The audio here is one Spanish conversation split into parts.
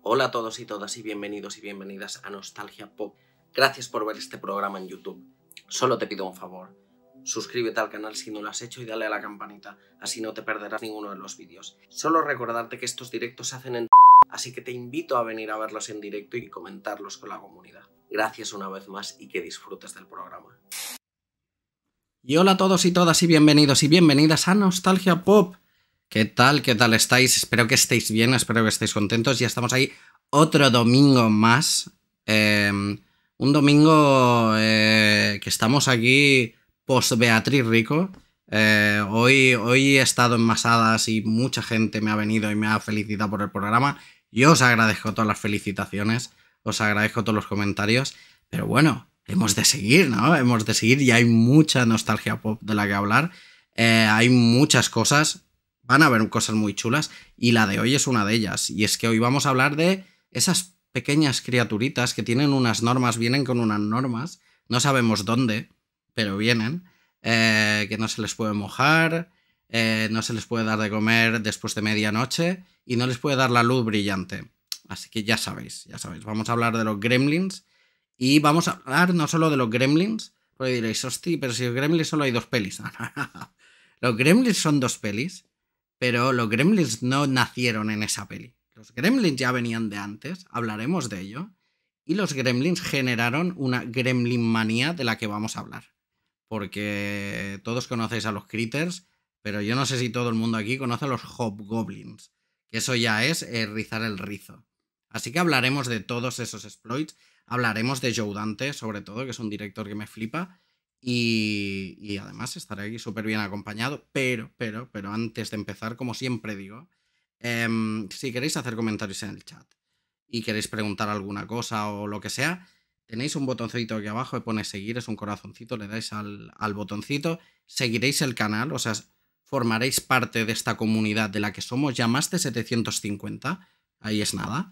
Hola a todos y todas y bienvenidos y bienvenidas a Nostalgia Pop. Gracias por ver este programa en YouTube. Solo te pido un favor. Suscríbete al canal si no lo has hecho y dale a la campanita, así no te perderás ninguno de los vídeos. Solo recordarte que estos directos se hacen en así que te invito a venir a verlos en directo y comentarlos con la comunidad. Gracias una vez más y que disfrutes del programa. Y hola a todos y todas y bienvenidos y bienvenidas a Nostalgia Pop. ¿Qué tal? ¿Qué tal estáis? Espero que estéis bien, espero que estéis contentos. Ya estamos ahí otro domingo más. Un domingo que estamos aquí post Beatriz Rico. Hoy he estado en Masadas y mucha gente me ha venido y me ha felicitado por el programa. Yo os agradezco todas las felicitaciones, os agradezco todos los comentarios. Pero bueno, hemos de seguir, ¿no? Hemos de seguir y hay mucha nostalgia pop de la que hablar. Hay muchas cosas. Van a haber cosas muy chulas y la de hoy es una de ellas. Y es que hoy vamos a hablar de esas pequeñas criaturitas que tienen unas normas, vienen con unas normas, no sabemos dónde, pero vienen, que no se les puede mojar, no se les puede dar de comer después de medianoche y no les puede dar la luz brillante. Así que ya sabéis, vamos a hablar de los gremlins y vamos a hablar no solo de los gremlins, porque diréis, hostia, pero si los gremlins solo hay dos pelis. Los gremlins son dos pelis. Pero los gremlins no nacieron en esa peli. Los gremlins ya venían de antes, hablaremos de ello. Y los gremlins generaron una gremlin manía de la que vamos a hablar. Porque todos conocéis a los critters, pero yo no sé si todo el mundo aquí conoce a los hobgoblins. Que eso ya es rizar el rizo. Así que hablaremos de todos esos exploits. Hablaremos de Joe Dante, sobre todo, que es un director que me flipa. Y además estaré aquí súper bien acompañado, pero antes de empezar, como siempre digo, si queréis hacer comentarios en el chat y queréis preguntar alguna cosa o lo que sea, tenéis un botoncito aquí abajo que pone seguir, es un corazoncito, le dais al botoncito, seguiréis el canal, o sea, formaréis parte de esta comunidad de la que somos ya más de 750, ahí es nada,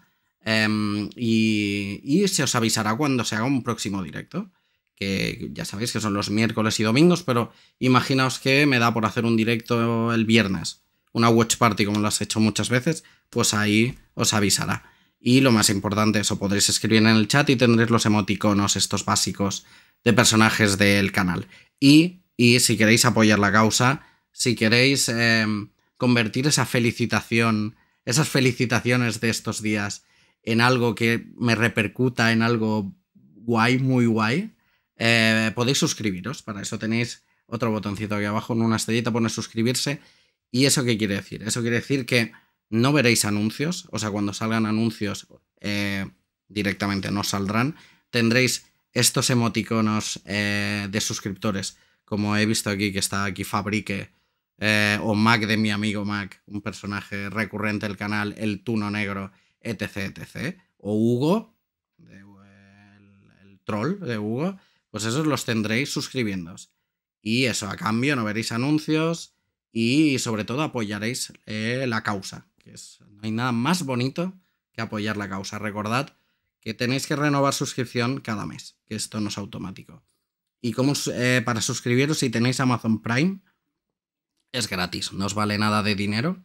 y se os avisará cuando se haga un próximo directo. Que ya sabéis que son los miércoles y domingos, pero imaginaos que me da por hacer un directo el viernes, una watch party como lo has hecho muchas veces, pues ahí os avisará. Y lo más importante, eso podréis escribir en el chat y tendréis los emoticonos estos básicos de personajes del canal. Y si queréis apoyar la causa, si queréis convertir esa felicitación, esas felicitaciones de estos días en algo que me repercuta en algo guay, muy guay, podéis suscribiros. Para eso tenéis otro botoncito aquí abajo en una estrellita, pone suscribirse. ¿Y eso qué quiere decir? Eso quiere decir que no veréis anuncios, o sea, cuando salgan anuncios directamente no saldrán. Tendréis estos emoticonos de suscriptores, como he visto aquí, que está aquí Fabrique, o Mac de mi amigo Mac, un personaje recurrente del canal, el Tuno Negro, etc, o Hugo, el troll de Hugo. Pues esos los tendréis suscribiéndoos. Y eso, a cambio no veréis anuncios y sobre todo apoyaréis la causa. No hay nada más bonito que apoyar la causa. Recordad que tenéis que renovar suscripción cada mes, que esto no es automático. Y como para suscribiros, si tenéis Amazon Prime, es gratis, no os vale nada de dinero.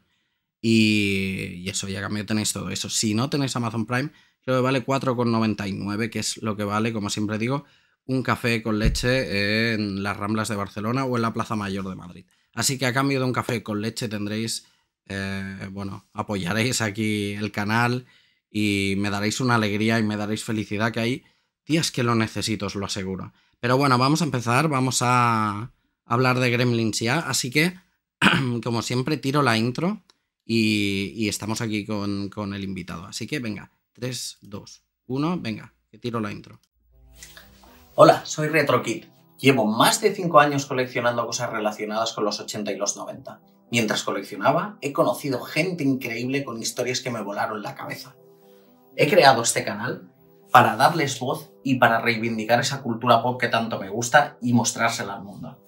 Y eso, y a cambio tenéis todo eso. Si no tenéis Amazon Prime, creo que vale 4,99, que es lo que vale, como siempre digo, un café con leche en las Ramblas de Barcelona o en la Plaza Mayor de Madrid. Así que a cambio de un café con leche tendréis, apoyaréis aquí el canal y me daréis una alegría y me daréis felicidad, que hay días que lo necesito, os lo aseguro. Pero bueno, vamos a empezar, vamos a hablar de Gremlins ya, así que, como siempre, tiro la intro y estamos aquí con el invitado. Así que venga, 3, 2, 1, venga, que tiro la intro. Hola, soy RetroKid. Llevo más de 5 años coleccionando cosas relacionadas con los 80 y los 90. Mientras coleccionaba, he conocido gente increíble con historias que me volaron la cabeza. He creado este canal para darles voz y para reivindicar esa cultura pop que tanto me gusta y mostrársela al mundo.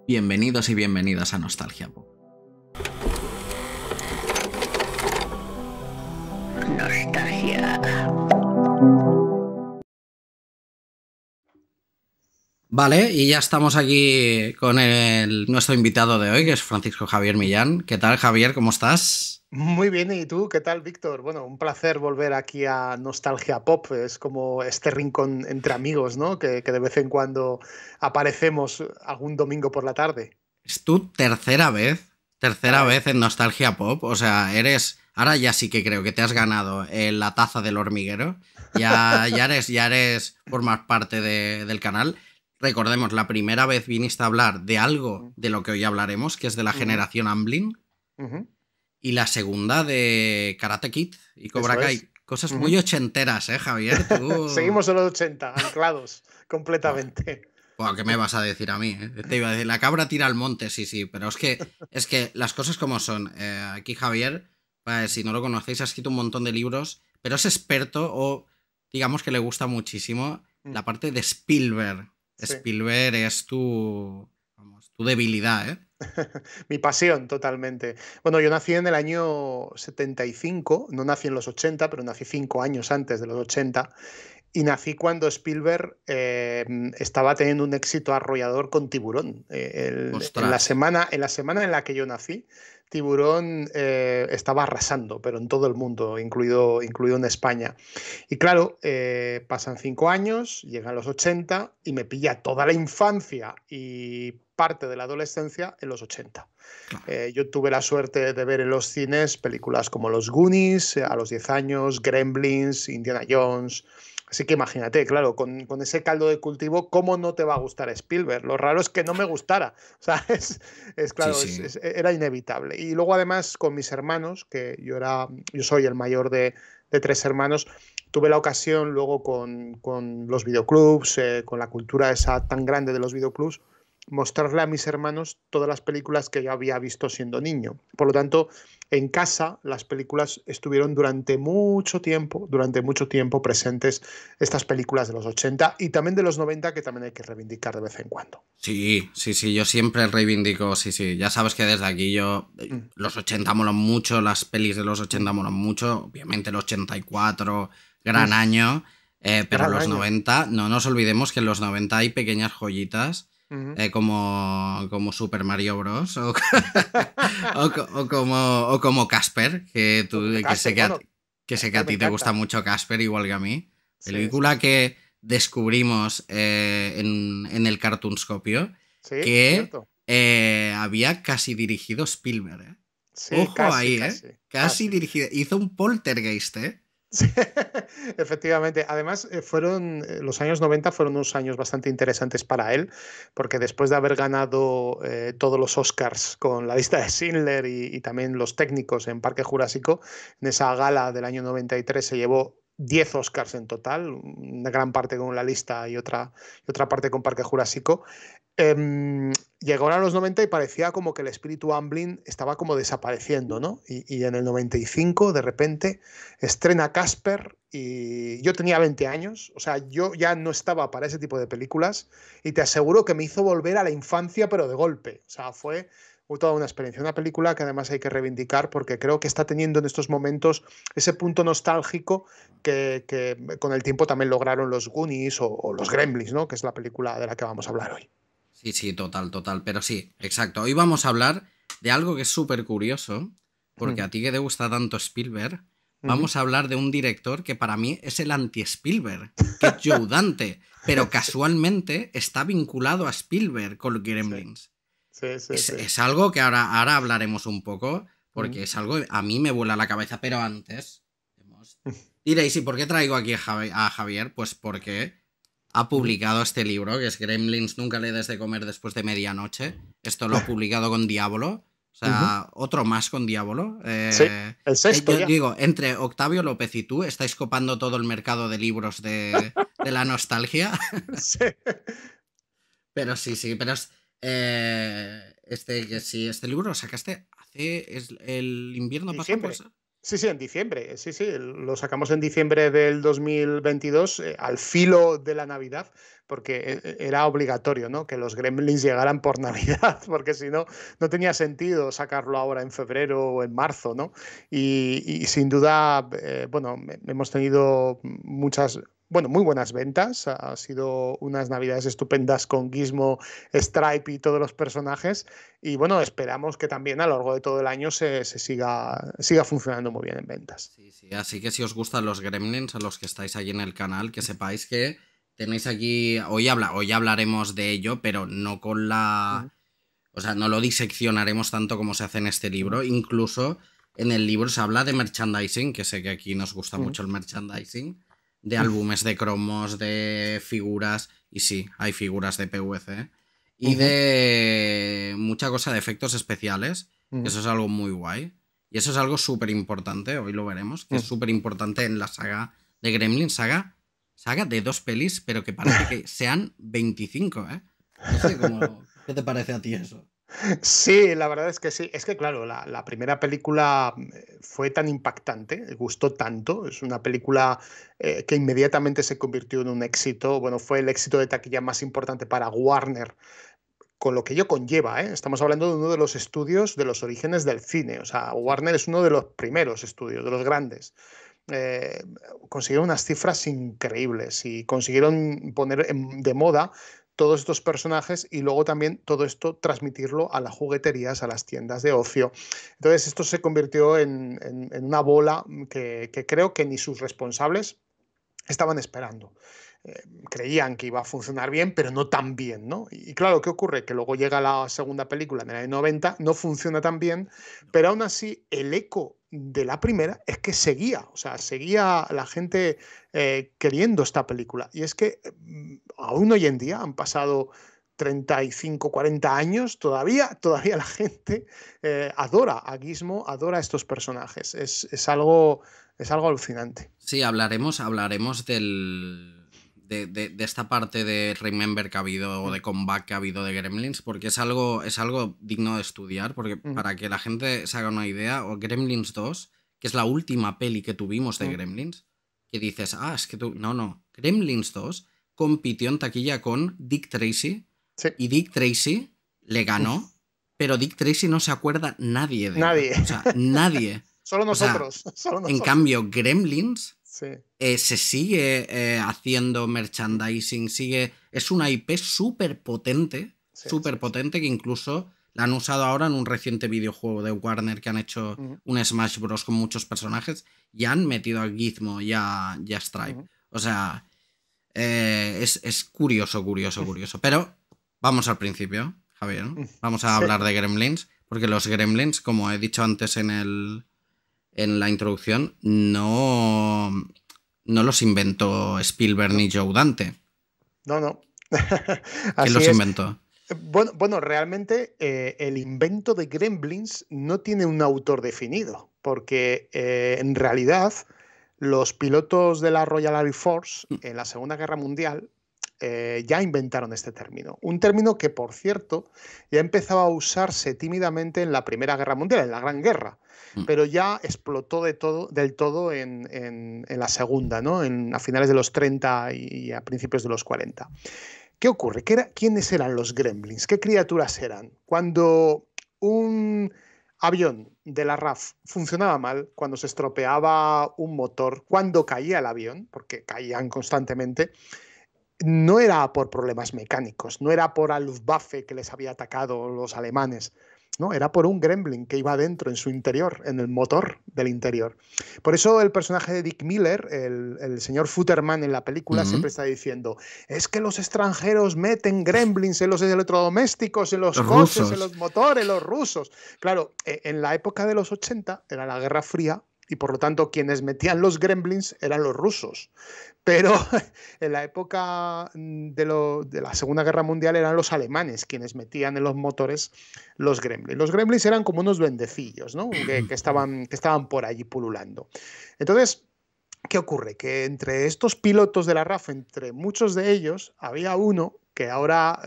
Bienvenidos y bienvenidas a Nostalgia Pop. Nostalgia. Vale, y ya estamos aquí con nuestro invitado de hoy, que es Francisco Javier Millán. ¿Qué tal, Javier? ¿Cómo estás? Muy bien, ¿y tú? ¿Qué tal, Víctor? Bueno, un placer volver aquí a Nostalgia Pop. Es como este rincón entre amigos, ¿no? Que de vez en cuando aparecemos algún domingo por la tarde. Es tu tercera Caray. vez en Nostalgia Pop. O sea, ahora ya sí que creo que te has ganado la taza del hormiguero. Ya eres formar parte del canal. Recordemos, la primera vez viniste a hablar de algo Mm, de lo que hoy hablaremos, que es de la ujú, generación Amblin. ujú. Y la segunda de Karate Kid y Cobra Eso es. Kai. Cosas muy Ujú. ochenteras, Javier? Tú... Seguimos en los 80, anclados Buah, completamente. buah, ¿qué me vas a decir a mí? Te iba a decir, la cabra tira al monte, sí, sí, pero es que las cosas como son. Aquí Javier, pues, si no lo conocéis, ha escrito un montón de libros, pero es experto o digamos que le gusta muchísimo Mm, la parte de Spielberg. sí. Spielberg es tu debilidad, ¿eh? Mi pasión, totalmente. Bueno, yo nací en el año 75, no nací en los 80, pero nací 5 años antes de los 80. Y nací cuando Spielberg estaba teniendo un éxito arrollador con Tiburón. Ostras. En la semana en la que yo nací, Tiburón estaba arrasando, pero en todo el mundo, incluido en España. Y claro, pasan 5 años, llegan los 80 y me pilla toda la infancia y parte de la adolescencia en los 80. Claro. Yo tuve la suerte de ver en los cines películas como Los Goonies, a los 10 años, Gremlins, Indiana Jones. Así que imagínate, claro, con ese caldo de cultivo, ¿cómo no te va a gustar Spielberg? Lo raro es que no me gustara. O sea, Sí, claro, sí. era inevitable. Y luego además con mis hermanos, que yo soy el mayor de tres hermanos, tuve la ocasión luego con los videoclubs, con la cultura esa tan grande de los videoclubs, mostrarle a mis hermanos todas las películas que yo había visto siendo niño. Por lo tanto, en casa las películas estuvieron durante mucho tiempo presentes estas películas de los 80 y también de los 90 que también hay que reivindicar de vez en cuando. Sí, sí, sí, yo siempre reivindico, sí, sí, ya sabes que desde aquí Mm, los 80 molan mucho, las pelis de los 80 molan mucho, obviamente el 84, mm, gran año, pero gran los año. 90 no nos olvidemos que en los 90 hay pequeñas joyitas Mm. como Super Mario Bros. O como Casper, que sé Casper, bueno, que a Casper me ti te gusta encanta. mucho Casper igual que a mí. Sí, sí, Película sí. que descubrimos en el Cartoonscopio Sí, que cierto. había casi dirigido Spielberg, ¿eh? Sí, Ojo casi, ahí, ¿eh? casi, Casi casi. dirigido. Hizo un poltergeist, ¿eh? Sí, efectivamente. Además, los años 90 fueron unos años bastante interesantes para él, porque después de haber ganado todos los Oscars con la lista de Schindler y también los técnicos en Parque Jurásico, en esa gala del año 93 se llevó 10 Oscars en total, una gran parte con la lista y otra parte con Parque Jurásico. Llegaron a los 90 y parecía como que el espíritu Amblin estaba como desapareciendo, ¿no? Y en el 95, de repente, estrena Casper y yo tenía 20 años, o sea, yo ya no estaba para ese tipo de películas y te aseguro que me hizo volver a la infancia, pero de golpe. O sea, fue toda una experiencia, una película que además hay que reivindicar porque creo que está teniendo en estos momentos ese punto nostálgico que con el tiempo también lograron los Goonies o los Gremlins, ¿no? Que es la película de la que vamos a hablar hoy. Sí, sí, total, total. Pero sí, exacto. Hoy vamos a hablar de algo que es súper curioso, porque Mm, a ti que te gusta tanto Spielberg, ujú. vamos a hablar de un director que para mí es el anti-Spielberg, que es Joe Dante, pero Sí, casualmente está vinculado a Spielberg con sí, Gremlins. sí, sí, Es, sí. es algo que ahora hablaremos un poco, Mm. porque es algo que a mí me vuela la cabeza, pero antes... Diréis, ¿y por qué traigo aquí a Javier? Pues porque ha Mm. publicado este libro, que es Gremlins, nunca le des de comer después de medianoche. Esto lo ha publicado con Diablo. O Ujú. sea, otro más con Diablo. Sí, el sexto Yo ya. digo, entre Octavio López y tú, estáis copando todo el mercado de libros de la nostalgia. Sí. Pero sí, sí, pero es. Que sí, este libro lo sacaste hace. El invierno pasado, Diciembre. pues. Sí, sí, en diciembre. Sí, sí, lo sacamos en diciembre del 2022, al filo de la Navidad, porque era obligatorio, ¿no? Que los Gremlins llegaran por Navidad, porque si no, no tenía sentido sacarlo ahora en febrero o en marzo, ¿no? Y sin duda, bueno, hemos tenido muchas bueno, muy buenas ventas. Ha sido unas navidades estupendas con Gizmo, Stripe y todos los personajes. Y bueno, esperamos que también a lo largo de todo el año se siga funcionando muy bien en ventas. Sí, sí, así que si os gustan los Gremlins, a los que estáis allí en el canal, que sepáis que tenéis aquí, hoy hablaremos de ello, pero no con Ujú, la... O sea, no lo diseccionaremos tanto como se hace en este ujú, libro. Incluso en el libro se habla de merchandising, que sé que aquí nos gusta ujú. mucho el merchandising, de álbumes de cromos, de figuras, y sí, hay figuras de PVC, y Ujú, de mucha cosa de efectos especiales, que ujú, eso es algo muy guay. Y eso es algo súper importante, hoy lo veremos, que es ujú. súper importante en la saga de Gremlin, saga de 2 pelis, pero que parece que sean 25, ¿eh? No sé cómo... ¿Qué te parece a ti eso? Sí, la verdad es que sí. Es que, claro, la primera película fue tan impactante, gustó tanto. Es una película que inmediatamente se convirtió en un éxito. Bueno, fue el éxito de taquilla más importante para Warner, con lo que ello conlleva, ¿eh? Estamos hablando de uno de los estudios de los orígenes del cine. O sea, Sí. Warner es uno de los primeros estudios, de los grandes. eh, Consiguieron unas cifras increíbles y consiguieron poner de moda todos estos personajes y luego también todo esto transmitirlo a las jugueterías, a las tiendas de ocio. Entonces esto se convirtió en una bola que creo que ni sus responsables estaban esperando. Creían que iba a funcionar bien, pero no tan bien, ¿no? Y claro, ¿qué ocurre? Que luego llega la segunda película en el año 90, no funciona tan bien, pero aún así el eco de la primera es que seguía, o sea, seguía la gente queriendo esta película. Y es que aún hoy en día han pasado 35, 40 años, todavía la gente adora a Gizmo, adora a estos personajes. Es algo alucinante. Sí, hablaremos de esta parte de Remember que ha habido, o Mm, de comeback que ha habido de Gremlins, porque es algo digno de estudiar, porque mm, para que la gente se haga una idea, o Gremlins 2, que es la última peli que tuvimos de mm. Gremlins, que dices, es que tú... No, no, Gremlins 2 compitió en taquilla con Dick Tracy, Sí. y Dick Tracy le ganó, pero Dick Tracy no se acuerda nadie de ella. Nadie. O sea, nadie. Solo O sea, nosotros. Solo en nosotros. cambio, Gremlins Sí. se sigue haciendo Mm, merchandising, es una IP sí, sí, súper sí. potente, que incluso la han usado ahora en un reciente videojuego de Warner que han hecho Mm, un Smash Bros. Con muchos personajes y han metido a Gizmo y a Stripe. mm. O sea, es curioso, curioso, curioso. Pero vamos al principio, Javier. Mm. Vamos a Sí. hablar de Gremlins, porque los Gremlins, como he dicho antes en la introducción, no los inventó Spielberg No, ni Joe Dante. no, no. ¿Quién Así los es. inventó? Bueno, realmente el invento de Gremlins no tiene un autor definido, porque en realidad los pilotos de la Royal Air Force en la Segunda Guerra Mundial ya inventaron este término. Un término que, por cierto, ya empezaba a usarse tímidamente en la Primera Guerra Mundial, en la Gran Guerra, pero ya explotó del todo en la Segunda, ¿no? A finales de los 30 y a principios de los 40. ¿Qué ocurre? ¿Quiénes eran los gremlins? ¿Qué criaturas eran? Cuando un avión de la RAF funcionaba mal, cuando se estropeaba un motor, cuando caía el avión, porque caían constantemente, no era por problemas mecánicos, no era por la Luftwaffe que les había atacado los alemanes, no, era por un gremlin que iba dentro, en su interior, en el motor del interior. Por eso el personaje de Dick Miller, el señor Futterman en la película, siempre Mm. está diciendo, es que los extranjeros meten gremlins en los electrodomésticos, en los Los coches, en rusos. los motores, los rusos. Claro, en la época de los 80 era la Guerra Fría y por lo tanto quienes metían los gremlins eran los rusos. Pero en la época de la Segunda Guerra Mundial eran los alemanes quienes metían en los motores los gremlins. Los gremlins eran como unos duendecillos, ¿no? Que estaban por allí pululando. Entonces, ¿qué ocurre? Que entre estos pilotos de la RAF, entre muchos de ellos, había uno que ahora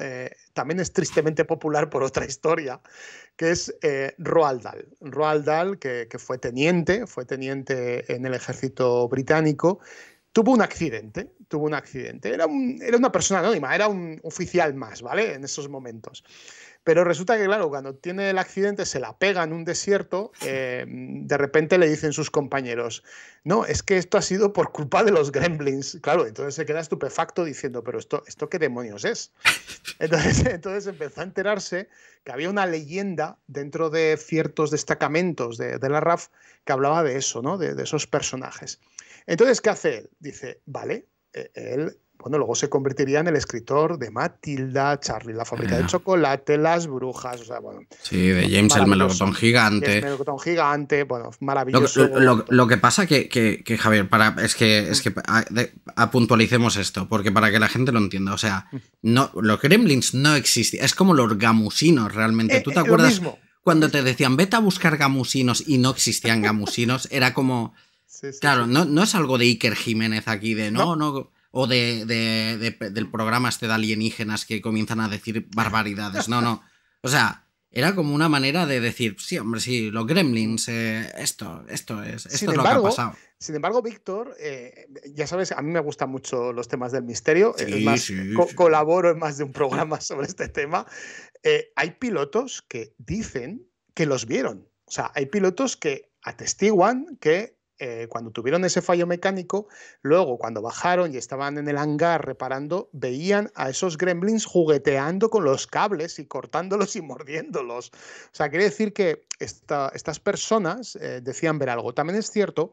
también es tristemente popular por otra historia, que es Roald Dahl. Roald Dahl, que fue teniente en el ejército británico, tuvo un accidente, Era una persona anónima, era un oficial más, ¿vale? En esos momentos. Pero resulta que, claro, cuando tiene el accidente, se la pega en un desierto, de repente le dicen sus compañeros, no, es que esto ha sido por culpa de los gremlins. Claro, entonces se queda estupefacto diciendo, pero ¿esto qué demonios es? Entonces empezó a enterarse que había una leyenda dentro de ciertos destacamentos de la RAF que hablaba de eso, ¿no? De esos personajes. Entonces, ¿qué hace él? Dice, vale, él, bueno, luego se convertiría en el escritor de Matilda, Charlie, la fábrica de chocolate, Las brujas, o sea, bueno. Sí, de James el melocotón gigante. El melocotón gigante, bueno, Lo, maravilloso. lo que pasa que Javier, es que puntualicemos esto, porque para que la gente lo entienda, o sea, no, los gremlins no existían, es como los gamusinos realmente. ¿Tú te acuerdas cuando te decían vete a buscar gamusinos y no existían gamusinos? Era como... Sí, claro, sí. No es algo de Iker Jiménez aquí de no, o del programa este de alienígenas que comienzan a decir barbaridades, no. O sea, era como una manera de decir, sí, hombre, sí, los gremlins, esto es lo que ha pasado. Sin embargo, Víctor, ya sabes, a mí me gustan mucho los temas del misterio, sí, es más, colaboro en más de un programa sobre este tema. Hay pilotos que dicen que los vieron, o sea, hay pilotos que atestiguan que cuando tuvieron ese fallo mecánico, luego cuando bajaron y estaban en el hangar reparando, veían a esos gremlins jugueteando con los cables y cortándolos y mordiéndolos. O sea, quiere decir que estas personas decían ver algo. También es cierto,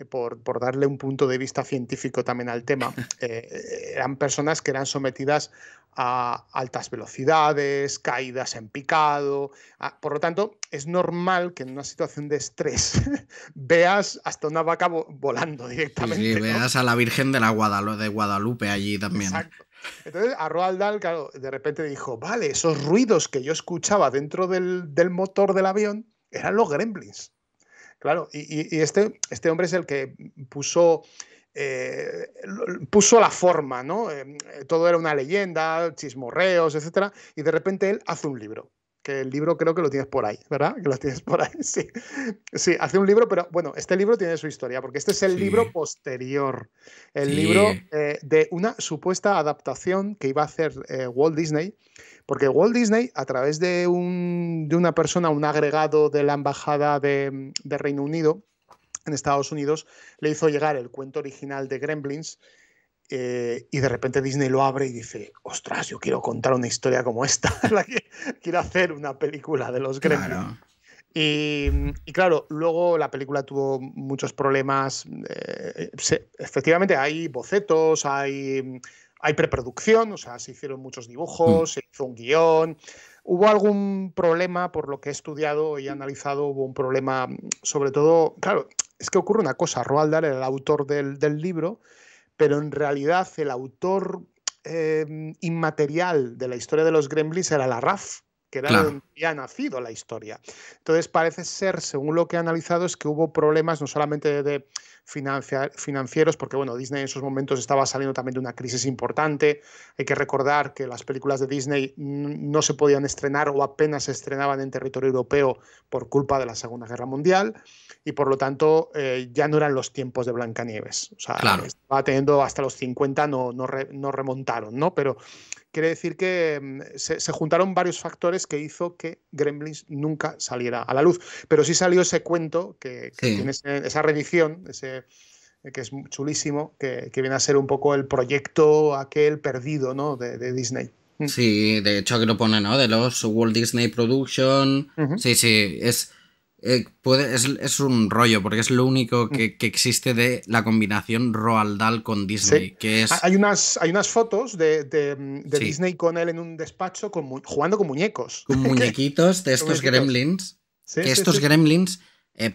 por darle un punto de vista científico también al tema, eran personas que eran sometidas a altas velocidades, caídas en picado. Por lo tanto, es normal que en una situación de estrés veas hasta una vaca volando directamente. Sí, veas, ¿no?, a la Virgen de Guadalupe allí también. Exacto. Entonces, a Roald Dahl, claro, de repente dijo, vale, esos ruidos que yo escuchaba dentro del motor del avión eran los gremlins. Claro, y este hombre es el que puso la forma, ¿no? Todo era una leyenda, chismorreos, etcétera, y de repente él hace un libro. Que el libro creo que lo tienes por ahí, ¿verdad? Que lo tienes por ahí, sí. Sí, hace un libro, pero bueno, este libro tiene su historia, porque este es el libro posterior. El libro de una supuesta adaptación que iba a hacer Walt Disney, porque Walt Disney, a través de una persona, un agregado de la embajada de Reino Unido en Estados Unidos, le hizo llegar el cuento original de Gremlins. Y de repente Disney lo abre y dice, ostras, yo quiero contar una historia como esta, quiero hacer una película de los Gremlins. Claro. Y claro, luego la película tuvo muchos problemas. Efectivamente hay bocetos, hay preproducción, o sea, se hicieron muchos dibujos, se hizo un guión. Hubo algún problema, por lo que he estudiado y analizado, hubo un problema, sobre todo, claro, es que ocurre una cosa, Roald Dahl era el autor del libro, pero en realidad el autor inmaterial de la historia de los Gremlins era la RAF, que era donde había nacido la historia. Entonces parece ser, según lo que he analizado, es que hubo problemas no solamente de financieros, porque bueno, Disney en esos momentos estaba saliendo también de una crisis importante. Hay que recordar que las películas de Disney no se podían estrenar o apenas se estrenaban en territorio europeo por culpa de la Segunda Guerra Mundial, y por lo tanto ya no eran los tiempos de Blancanieves. O sea, estaba teniendo hasta los 50, no remontaron, ¿no? Pero quiere decir que se juntaron varios factores que hizo que Gremlins nunca saliera a la luz. Pero sí salió ese cuento que tiene esa reedición, que es chulísimo, que viene a ser un poco el proyecto aquel perdido, ¿no?, de Disney. Sí, de hecho aquí lo pone, ¿no?, de los Walt Disney Production. Sí, es un rollo, porque es lo único que existe de la combinación Roald Dahl con Disney. Sí. Que es... hay unas fotos de Disney con él en un despacho jugando con muñecos. Con muñequitos de estos gremlins. Estos gremlins,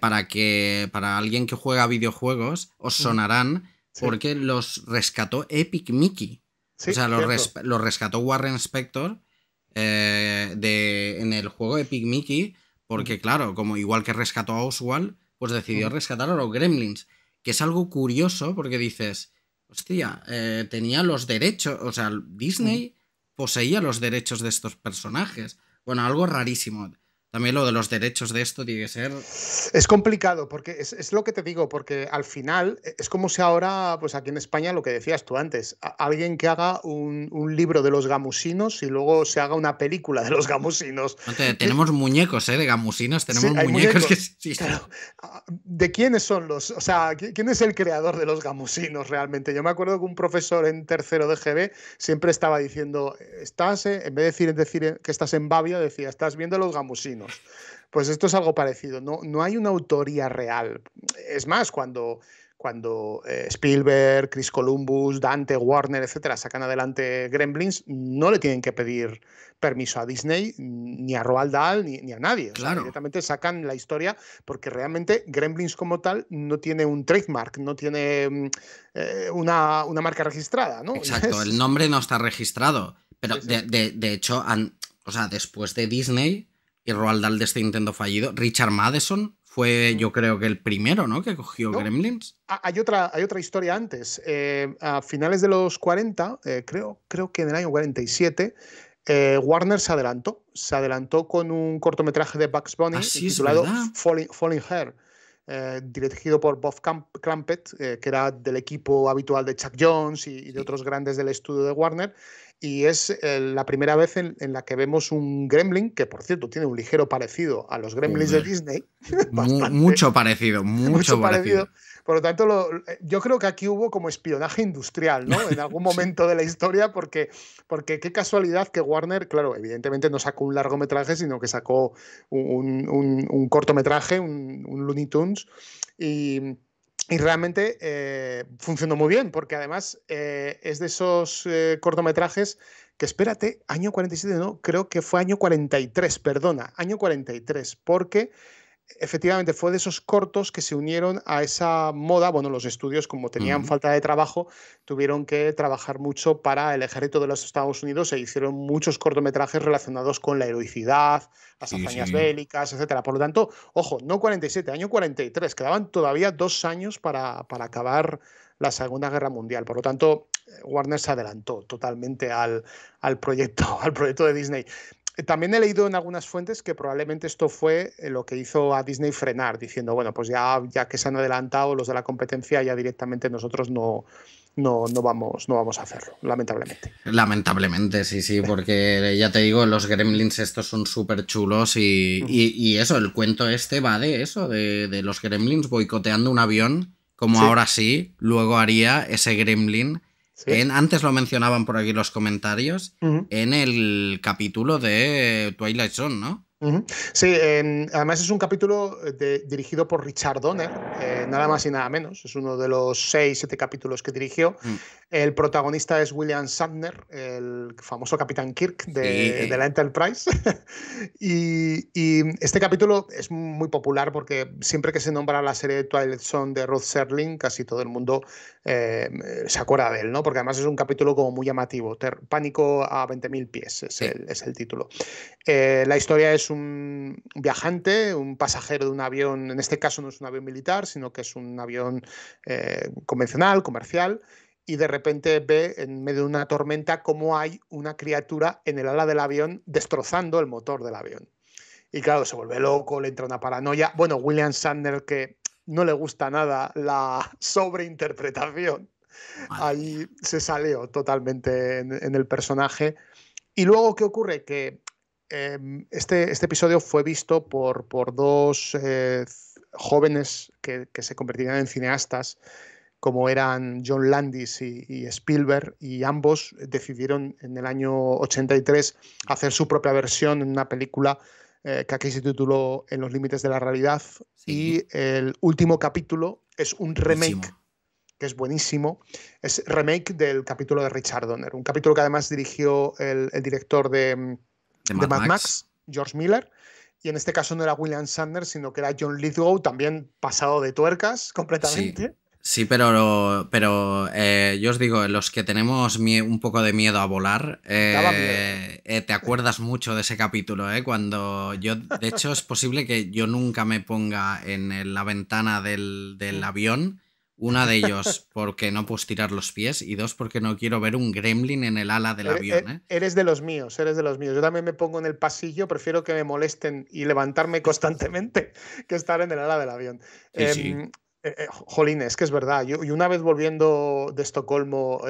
para alguien que juega videojuegos, os sonarán porque los rescató Epic Mickey. O sea, los rescató Warren Spector en el juego Epic Mickey. Porque, claro, como igual que rescató a Oswald, pues decidió rescatar a los Gremlins. Que es algo curioso porque dices, hostia, tenía los derechos. O sea, Disney poseía los derechos de estos personajes. Bueno, algo rarísimo. También lo de los derechos de esto tiene que ser... Es complicado, porque es lo que te digo, porque al final es como si ahora, pues aquí en España, lo que decías tú antes, alguien que haga un libro de los gamusinos y luego se haga una película de los gamusinos. Tenemos muñecos, de gamusinos, tenemos Sí, muñecos que... Sí. Claro. ¿De quiénes son los? O sea, ¿quién es el creador de los gamusinos realmente? Yo me acuerdo que un profesor en tercero de GB siempre estaba diciendo, en vez de decir que estás en Bavia, decía, estás viendo los gamusinos. Pues esto es algo parecido, no hay una autoría real. Es más, cuando Spielberg, Chris Columbus, Dante, Warner, etcétera, sacan adelante Gremlins, no le tienen que pedir permiso a Disney, ni a Roald Dahl, ni a nadie. Claro. O sea, directamente sacan la historia porque realmente Gremlins como tal no tiene un trademark, no tiene una marca registrada, ¿no? Exacto, el nombre no está registrado. Pero de hecho, o sea, después de Disney y Roald Dahl de este intento fallido, Richard Matheson fue, yo creo que el primero, ¿no?, que cogió Gremlins. Hay otra historia antes. A finales de los 40, creo que en el año 47, Warner se adelantó con un cortometraje de Bugs Bunny titulado Falling Hair, dirigido por Bob Clampett, que era del equipo habitual de Chuck Jones y de otros grandes del estudio de Warner. Y es la primera vez en la que vemos un gremlin, que por cierto tiene un ligero parecido a los gremlins de Disney. Mucho parecido. Por lo tanto, yo creo que aquí hubo como espionaje industrial, ¿no? En algún momento de la historia, porque qué casualidad que Warner, claro, evidentemente no sacó un largometraje, sino que sacó un cortometraje, un Looney Tunes, y realmente funcionó muy bien, porque además es de esos cortometrajes que, espérate, año 47, no, creo que fue año 43, perdona, año 43, porque efectivamente fue de esos cortos que se unieron a esa moda. Bueno, los estudios, como tenían falta de trabajo, tuvieron que trabajar mucho para el ejército de los Estados Unidos e hicieron muchos cortometrajes relacionados con la heroicidad, las hazañas bélicas, etcétera. Por lo tanto, ojo, no 47, año 43, quedaban todavía 2 años para acabar la Segunda Guerra Mundial. Por lo tanto, Warner se adelantó totalmente al proyecto de Disney. También he leído en algunas fuentes que probablemente esto fue lo que hizo a Disney frenar, diciendo, bueno, pues ya que se han adelantado los de la competencia, ya directamente nosotros no vamos a hacerlo, lamentablemente. Lamentablemente, sí, porque ya te digo, los Gremlins estos son súper chulos y eso, el cuento este va de eso, de los Gremlins boicoteando un avión, como ahora sí, luego haría ese Gremlin. Sí. Antes lo mencionaban por aquí los comentarios, en el capítulo de Twilight Zone, ¿no? Sí, además es un capítulo dirigido por Richard Donner, nada más y nada menos. Es uno de los 6-7 capítulos que dirigió. El protagonista es William Shatner, el famoso Capitán Kirk de la Enterprise. y este capítulo es muy popular porque siempre que se nombra la serie de Twilight Zone de Rod Serling, casi todo el mundo se acuerda de él, ¿no? Porque además es un capítulo como muy llamativo. Pánico a 20.000 pies es el título. La historia es un viajante, un pasajero de un avión. En este caso no es un avión militar, sino que es un avión convencional, comercial, y de repente ve en medio de una tormenta cómo hay una criatura en el ala del avión destrozando el motor del avión. Y claro, se vuelve loco, le entra una paranoia. Bueno, William Shatner, que no le gusta nada la sobreinterpretación, ahí se salió totalmente en el personaje. Y luego, ¿qué ocurre? Que este episodio fue visto por 2 jóvenes que se convertirían en cineastas, como eran John Landis y Spielberg, y ambos decidieron en el año 83 hacer su propia versión en una película que aquí se tituló En los límites de la realidad, y el último capítulo es un remake, que es buenísimo. Es remake del capítulo de Richard Donner, un capítulo que además dirigió el director de Mad Max, George Miller, y en este caso no era William Shatner, sino que era John Lithgow, también pasado de tuercas completamente. Sí, pero yo os digo, los que tenemos un poco de miedo a volar, te acuerdas mucho de ese capítulo, cuando yo, de hecho, es posible que yo nunca me ponga en la ventana del avión Una de ellos porque no puedo estirar los pies y dos porque no quiero ver un gremlin en el ala del avión. Eres de los míos, eres de los míos. Yo también me pongo en el pasillo, prefiero que me molesten y levantarme constantemente que estar en el ala del avión. Sí. Jolín, es que es verdad. Yo una vez volviendo de Estocolmo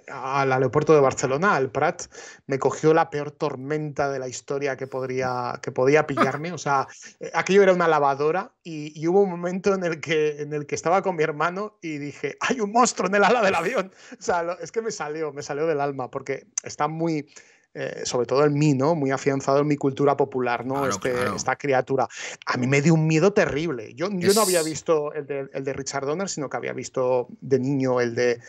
al aeropuerto de Barcelona, al Prat, me cogió la peor tormenta de la historia que podía pillarme. O sea, aquello era una lavadora y hubo un momento en el que estaba con mi hermano y dije, hay un monstruo en el ala del avión. O sea, es que me salió del alma porque está muy... sobre todo en mí, ¿no? Muy afianzado en mi cultura popular, ¿no? Claro. Esta criatura. A mí me dio un miedo terrible. Yo no había visto el de Richard Donner, sino que había visto de niño el de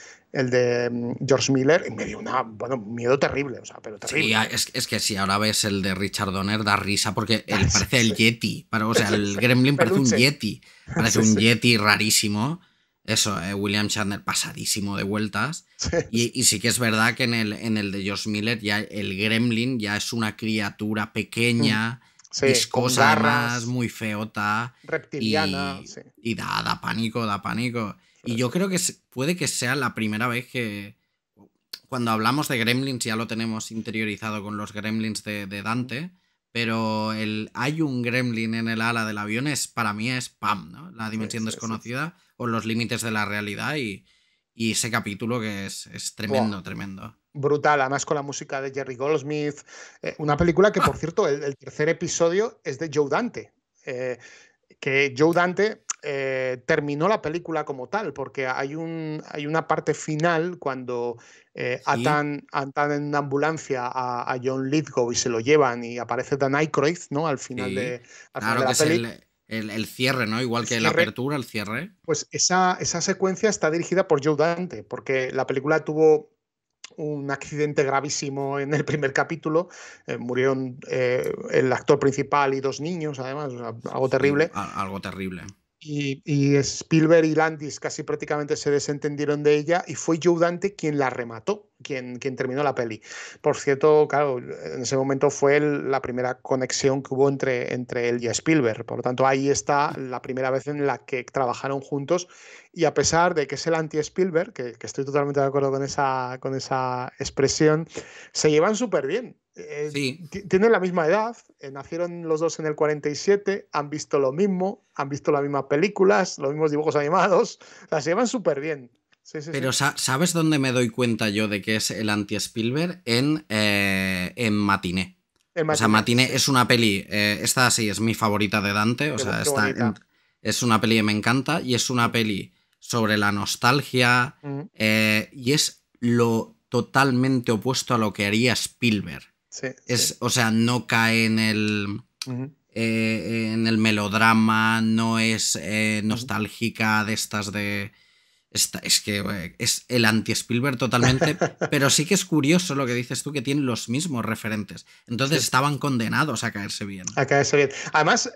George Miller y me dio un miedo terrible, o sea, pero terrible. Sí, es que si ahora ves el de Richard Donner da risa porque él parece el Yeti. O sea, el gremlin parece un Yeti. Parece un Yeti rarísimo. Eso, William Shatner pasadísimo de vueltas. Y sí que es verdad que en el de George Miller ya el gremlin ya es una criatura pequeña, viscosa además, muy feota. Reptiliana. Y da pánico, da pánico. Y yo creo que puede que sea la primera vez que... Cuando hablamos de gremlins ya lo tenemos interiorizado con los gremlins de Dante, pero hay un gremlin en el ala del avión para mí es Pam, ¿no? La dimensión desconocida o los límites de la realidad y ese capítulo que es tremendo, tremendo. Brutal, además con la música de Jerry Goldsmith. Una película que, por cierto, el tercer episodio es de Joe Dante. Que Joe Dante terminó la película como tal, porque hay una parte final cuando atan en una ambulancia a John Lithgow y se lo llevan y aparece Dan Aykroyd, ¿no? Al final de la peli. El cierre, ¿no? Igual que la apertura, el cierre. Pues esa secuencia está dirigida por Joe Dante, porque la película tuvo un accidente gravísimo en el primer capítulo. Murieron el actor principal y 2 niños, además, o sea, algo terrible. Sí, algo terrible. Y Spielberg y Landis casi prácticamente se desentendieron de ella y fue Joe Dante quien la remató, quien terminó la peli. Por cierto, claro, en ese momento fue la primera conexión que hubo entre él y Spielberg. Por lo tanto, ahí está la primera vez en la que trabajaron juntos y a pesar de que es el anti-Spielberg, que estoy totalmente de acuerdo con esa expresión, se llevan súper bien. Sí. Tienen la misma edad, nacieron los dos en el 47, han visto lo mismo, han visto las mismas películas, los mismos dibujos animados, se llevan súper bien. Pero ¿sabes dónde me doy cuenta yo de que es el anti-Spielberg? En Matiné. O sea, Matiné es una peli, esta sí es mi favorita de Dante, o sea, es una peli que me encanta y es una peli sobre la nostalgia y es lo totalmente opuesto a lo que haría Spielberg. O sea, no cae en el melodrama, no es nostálgica de estas de... Es que es el anti-Spielberg totalmente, pero sí que es curioso lo que dices tú, que tienen los mismos referentes. Entonces estaban condenados a caerse bien. A caerse bien. Además,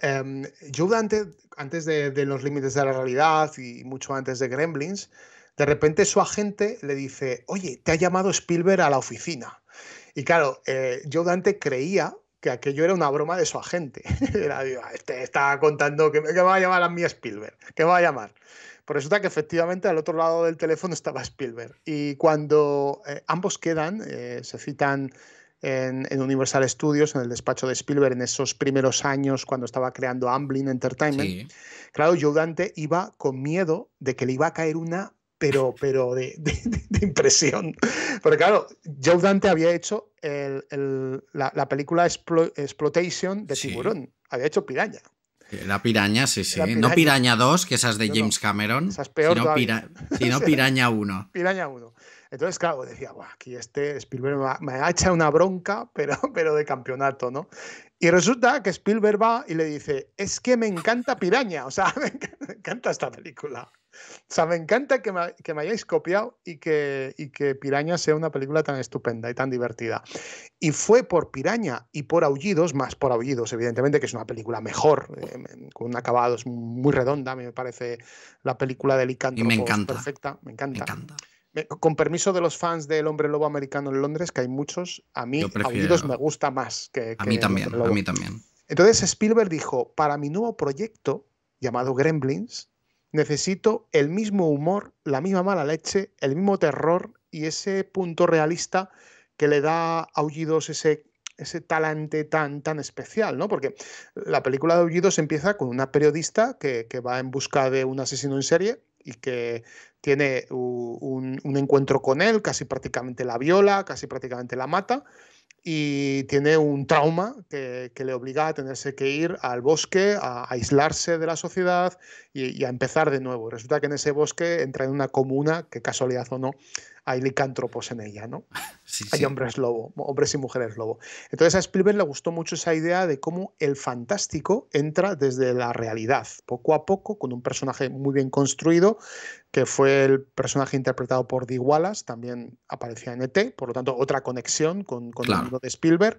Joe Dante, antes de Los límites de la realidad y mucho antes de Gremlins, de repente su agente le dice, oye, te ha llamado Spielberg a la oficina. Y claro, Joe Dante creía que aquello era una broma de su agente. Estaba contando que me va a llamar a mí Spielberg, que me va a llamar. Pues resulta que efectivamente al otro lado del teléfono estaba Spielberg. Y cuando ambos quedan, se citan en Universal Studios, en el despacho de Spielberg, en esos primeros años cuando estaba creando Amblin Entertainment, claro, Joe Dante iba con miedo de que le iba a caer una pero de impresión. Porque claro, Joe Dante había hecho la película Exploitation de Tiburón, había hecho Piraña. La Piraña, sí. No Piraña 2, que esa es de James Cameron, esa es peor sino Piraña 1. Piraña 1. Entonces, claro, decía, aquí Spielberg me ha echado una bronca, pero de campeonato, ¿no? Y resulta que Spielberg va y le dice, es que me encanta Piraña, o sea, me encanta esta película. O sea, me encanta que me hayáis copiado y que Piraña sea una película tan estupenda y tan divertida. Y fue por Piraña y por Aullidos, más por Aullidos, evidentemente, que es una película mejor, con un acabado muy redonda, me parece la película de Licántropo perfecta, me encanta. Con permiso de los fans del Hombre Lobo americano en Londres, que hay muchos, a mí Aullidos me gusta más que a mí también, a mí también. Entonces Spielberg dijo, para mi nuevo proyecto, llamado Gremlins, necesito el mismo humor, la misma mala leche, el mismo terror y ese punto realista que le da a Aullidos ese talante tan especial, ¿no? Porque la película de Aullidos empieza con una periodista que va en busca de un asesino en serie y que tiene un encuentro con él, casi prácticamente la viola, casi prácticamente la mata, y tiene un trauma que le obliga a tenerse que ir al bosque, a aislarse de la sociedad y a empezar de nuevo. Resulta que en ese bosque entra en una comuna, que casualidad o no, hay licántropos en ella, ¿no? Sí, Hay sí. hombres lobo, hombres y mujeres lobo. Entonces a Spielberg le gustó mucho esa idea de cómo el fantástico entra desde la realidad, poco a poco, con un personaje muy bien construido, que fue el personaje interpretado por Dee Wallace, también aparecía en E.T., por lo tanto otra conexión con el Claro. mundo de Spielberg.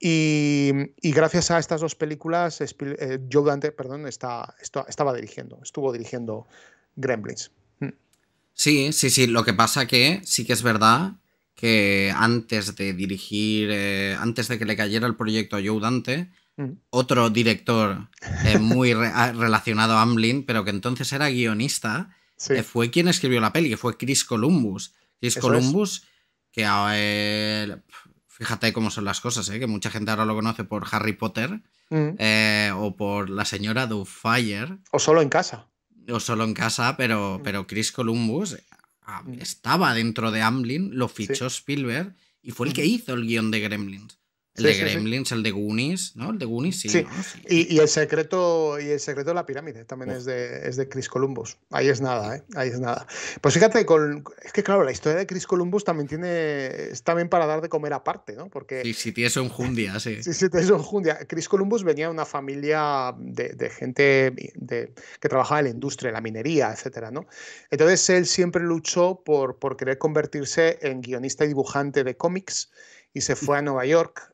Y gracias a estas dos películas, Joe Dante, perdón, estuvo dirigiendo Gremlins. Sí, sí, sí. Lo que pasa que sí que es verdad que antes de dirigir, antes de que le cayera el proyecto a Joe Dante, otro director muy relacionado a Amblin, pero que entonces era guionista, Sí. fue quien escribió la peli, que fue Chris Columbus. Chris Eso Columbus, que fíjate cómo son las cosas, que mucha gente ahora lo conoce por Harry Potter o por La señora Doubtfire. O Solo en casa. O Solo en casa, pero Chris Columbus estaba dentro de Amblin, lo fichó Spielberg y fue el que hizo el guión de Gremlins. El de Gremlins, el de Goonies, ¿no? El de Goonies, sí, sí. ¿no? Sí. Y el secreto de la pirámide también es de Chris Columbus. Ahí es nada, ¿eh? Ahí es nada. Pues fíjate, es que claro, la historia de Chris Columbus también es también para dar de comer aparte, ¿no? Porque sí, tienes enjundia, sí. Sí, tienes enjundia. Chris Columbus venía de una familia de gente que trabajaba en la industria, en la minería, etcétera, ¿no? Entonces él siempre luchó por querer convertirse en guionista y dibujante de cómics y se fue a Nueva York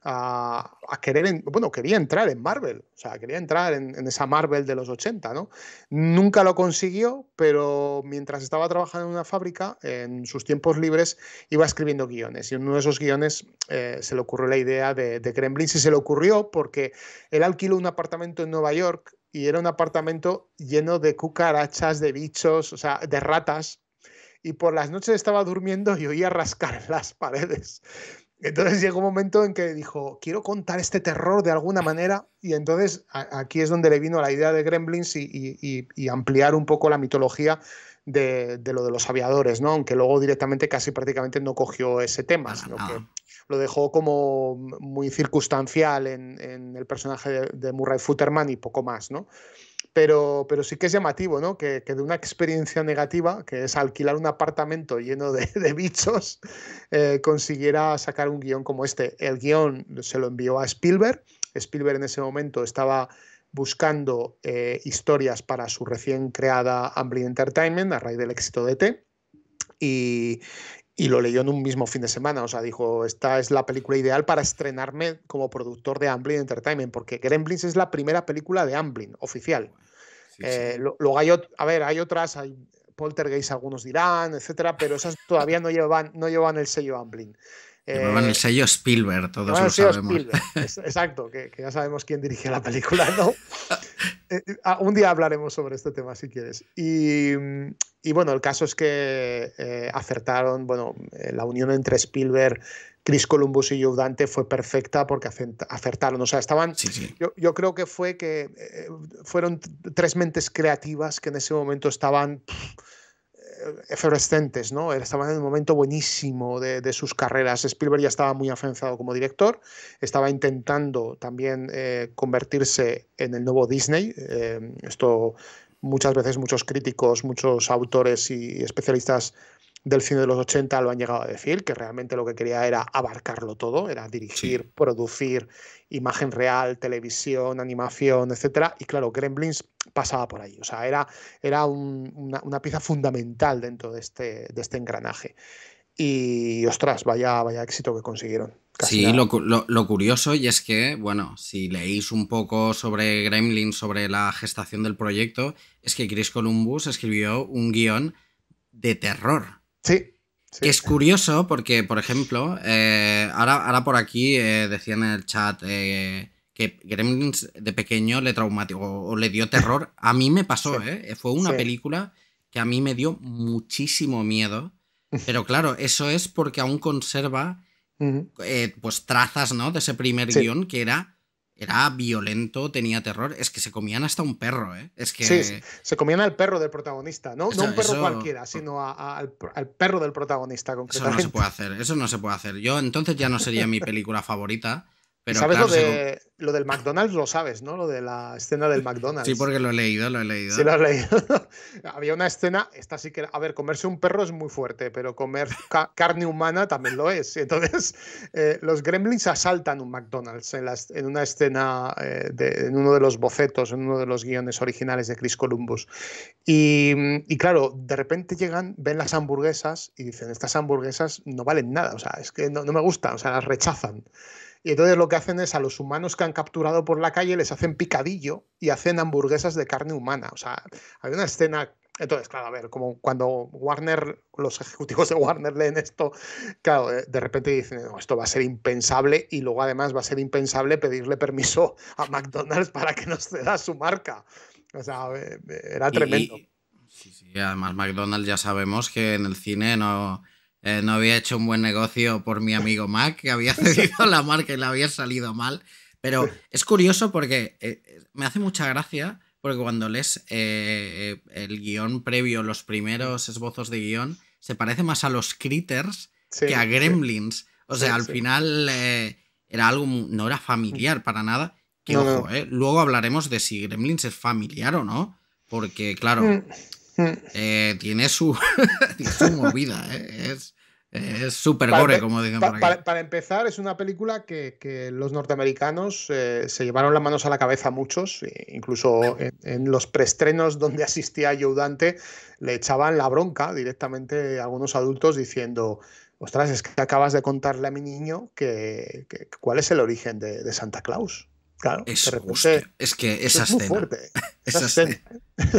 quería entrar en Marvel, o sea, quería entrar en esa Marvel de los 80, ¿no? Nunca lo consiguió, pero mientras estaba trabajando en una fábrica, en sus tiempos libres, iba escribiendo guiones. Y en uno de esos guiones se le ocurrió la idea de Gremlins, y se le ocurrió porque él alquiló un apartamento en Nueva York y era un apartamento lleno de cucarachas, de bichos, o sea, de ratas. Y por las noches estaba durmiendo y oía rascar en las paredes. Entonces llegó un momento en que dijo, quiero contar este terror de alguna manera, y entonces aquí es donde le vino la idea de Gremlins y ampliar un poco la mitología de lo de los aviadores, ¿no? Aunque luego directamente casi prácticamente no cogió ese tema, sino que lo dejó como muy circunstancial en el personaje de Murray Futterman y poco más, ¿no? Pero sí que es llamativo, ¿no? Que de una experiencia negativa, que es alquilar un apartamento lleno de bichos, consiguiera sacar un guión como este. El guión se lo envió a Spielberg. Spielberg en ese momento estaba buscando historias para su recién creada Amblin Entertainment a raíz del éxito de E.T. Y lo leyó en un mismo fin de semana. O sea, dijo, esta es la película ideal para estrenarme como productor de Amblin Entertainment, porque Gremlins es la primera película de Amblin oficial. Sí. Luego hay otras, hay Poltergeist, algunos dirán, etcétera, pero esas todavía no llevan el sello Amblin. Llevaban el sello Spielberg, todos lo sabemos. Spielberg. Exacto, que ya sabemos quién dirige la película, ¿no? Un día hablaremos sobre este tema si quieres. Y bueno, el caso es que acertaron, la unión entre Spielberg, Chris Columbus y Joe Dante fue perfecta porque acertaron. O sea, estaban. Sí. Yo creo que fueron tres mentes creativas que en ese momento estaban efervescentes, ¿no? Estaban en un momento buenísimo de sus carreras. Spielberg ya estaba muy afianzado como director, estaba intentando también convertirse en el nuevo Disney. Esto muchas veces muchos críticos, muchos autores y especialistas del cine de los 80 lo han llegado a decir, que realmente lo que quería era abarcarlo todo, era dirigir, producir, imagen real, televisión, animación, etcétera. Y claro, Gremlins pasaba por ahí. O sea, era una pieza fundamental dentro de este engranaje. Y, ostras, vaya éxito que consiguieron. Sí, lo curioso y es que, bueno, si leéis un poco sobre Gremlins, sobre la gestación del proyecto, es que Chris Columbus escribió un guión de terror. Sí. Que es curioso porque, por ejemplo, ahora por aquí decía en el chat que Gremlins de pequeño le traumatizó o le dio terror. A mí me pasó, Sí. Fue una Sí. película que a mí me dio muchísimo miedo. Pero claro, eso es porque aún conserva Ujú. pues trazas, ¿no? De ese primer Sí. guión que era violento, tenía terror. Es que se comían hasta un perro, ¿eh? Es Sí, que se comían al perro del protagonista, no un perro eso, cualquiera, sino al perro del protagonista eso no se concretamente. puede hacer, eso no se puede hacer. Yo entonces ya no sería mi película favorita, Y pero sabes claro, lo del McDonald's, lo sabes, ¿no? Lo de la escena del sí, McDonald's. porque lo he leído, Sí, lo has leído. Había una escena, esta sí que, a ver, comerse un perro es muy fuerte, pero comer carne humana también lo es. Entonces, los gremlins asaltan un McDonald's en una escena, en uno de los bocetos, en uno de los guiones originales de Chris Columbus. Y claro, de repente llegan, ven las hamburguesas y dicen, estas hamburguesas no valen nada, o sea, es que no me gustan, o sea, las rechazan. Y entonces lo que hacen es a los humanos que han capturado por la calle les hacen picadillo y hacen hamburguesas de carne humana. O sea, hay una escena. Entonces, claro, a ver, como cuando Warner, los ejecutivos de Warner leen esto, claro, de repente dicen, no, esto va a ser impensable y luego además va a ser impensable pedirle permiso a McDonald's para que nos ceda su marca. O sea, era tremendo. Sí, sí, además McDonald's ya sabemos que en el cine no había hecho un buen negocio por mi amigo Mac, que había cedido la marca y le había salido mal. Pero es curioso porque me hace mucha gracia, porque cuando lees el guión previo, los primeros esbozos de guión, se parece más a los Critters Sí, que a Gremlins. O sea, sí, al sí. final era algo, no era familiar para nada. Que No, ojo, no. luego hablaremos de si Gremlins es familiar o no. Porque, claro, tiene su, tiene su movida, es súper gore, como dicen por aquí. Para empezar, es una película que los norteamericanos se llevaron las manos a la cabeza muchos, incluso en los preestrenos donde asistía Joe Dante, le echaban la bronca directamente a algunos adultos diciendo, ostras, es que acabas de contarle a mi niño cuál es el origen de Santa Claus. Claro, de repente, Hostia, es que eso esa es muy escena, fuerte. Esa esa escena.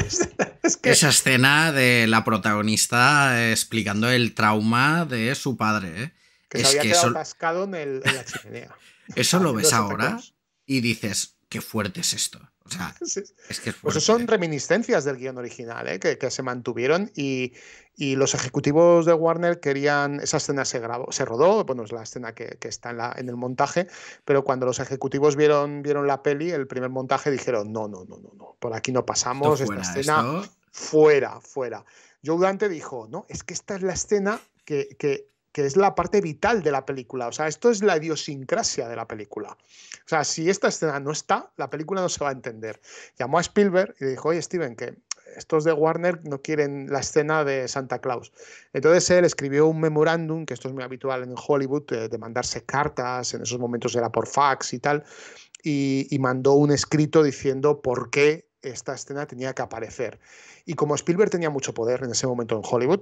escena, Es que esa escena de la protagonista explicando el trauma de su padre, que se es había que quedado cascado en la chimenea. eso lo Viendo ves Santa ahora Claus. y dices, qué fuerte es esto. O sea, Sí. es que es Pues eso fuerte, son reminiscencias del guión original, que se mantuvieron y los ejecutivos de Warner querían, esa escena se rodó, bueno, es la escena que está en el montaje, pero cuando los ejecutivos vieron la peli, el primer montaje, dijeron, no, por aquí no Esto pasamos, esta fuera, escena esto... fuera. Joe Dante dijo, no, es que esta es la escena que es la parte vital de la película, o sea, esto es la idiosincrasia de la película. O sea, si esta escena no está, la película no se va a entender. Llamó a Spielberg y le dijo, oye, Steven, que estos de Warner no quieren la escena de Santa Claus. Entonces él escribió un memorándum, que esto es muy habitual en Hollywood, de mandarse cartas, en esos momentos era por fax y tal, y mandó un escrito diciendo por qué esta escena tenía que aparecer. Y como Spielberg tenía mucho poder en ese momento en Hollywood,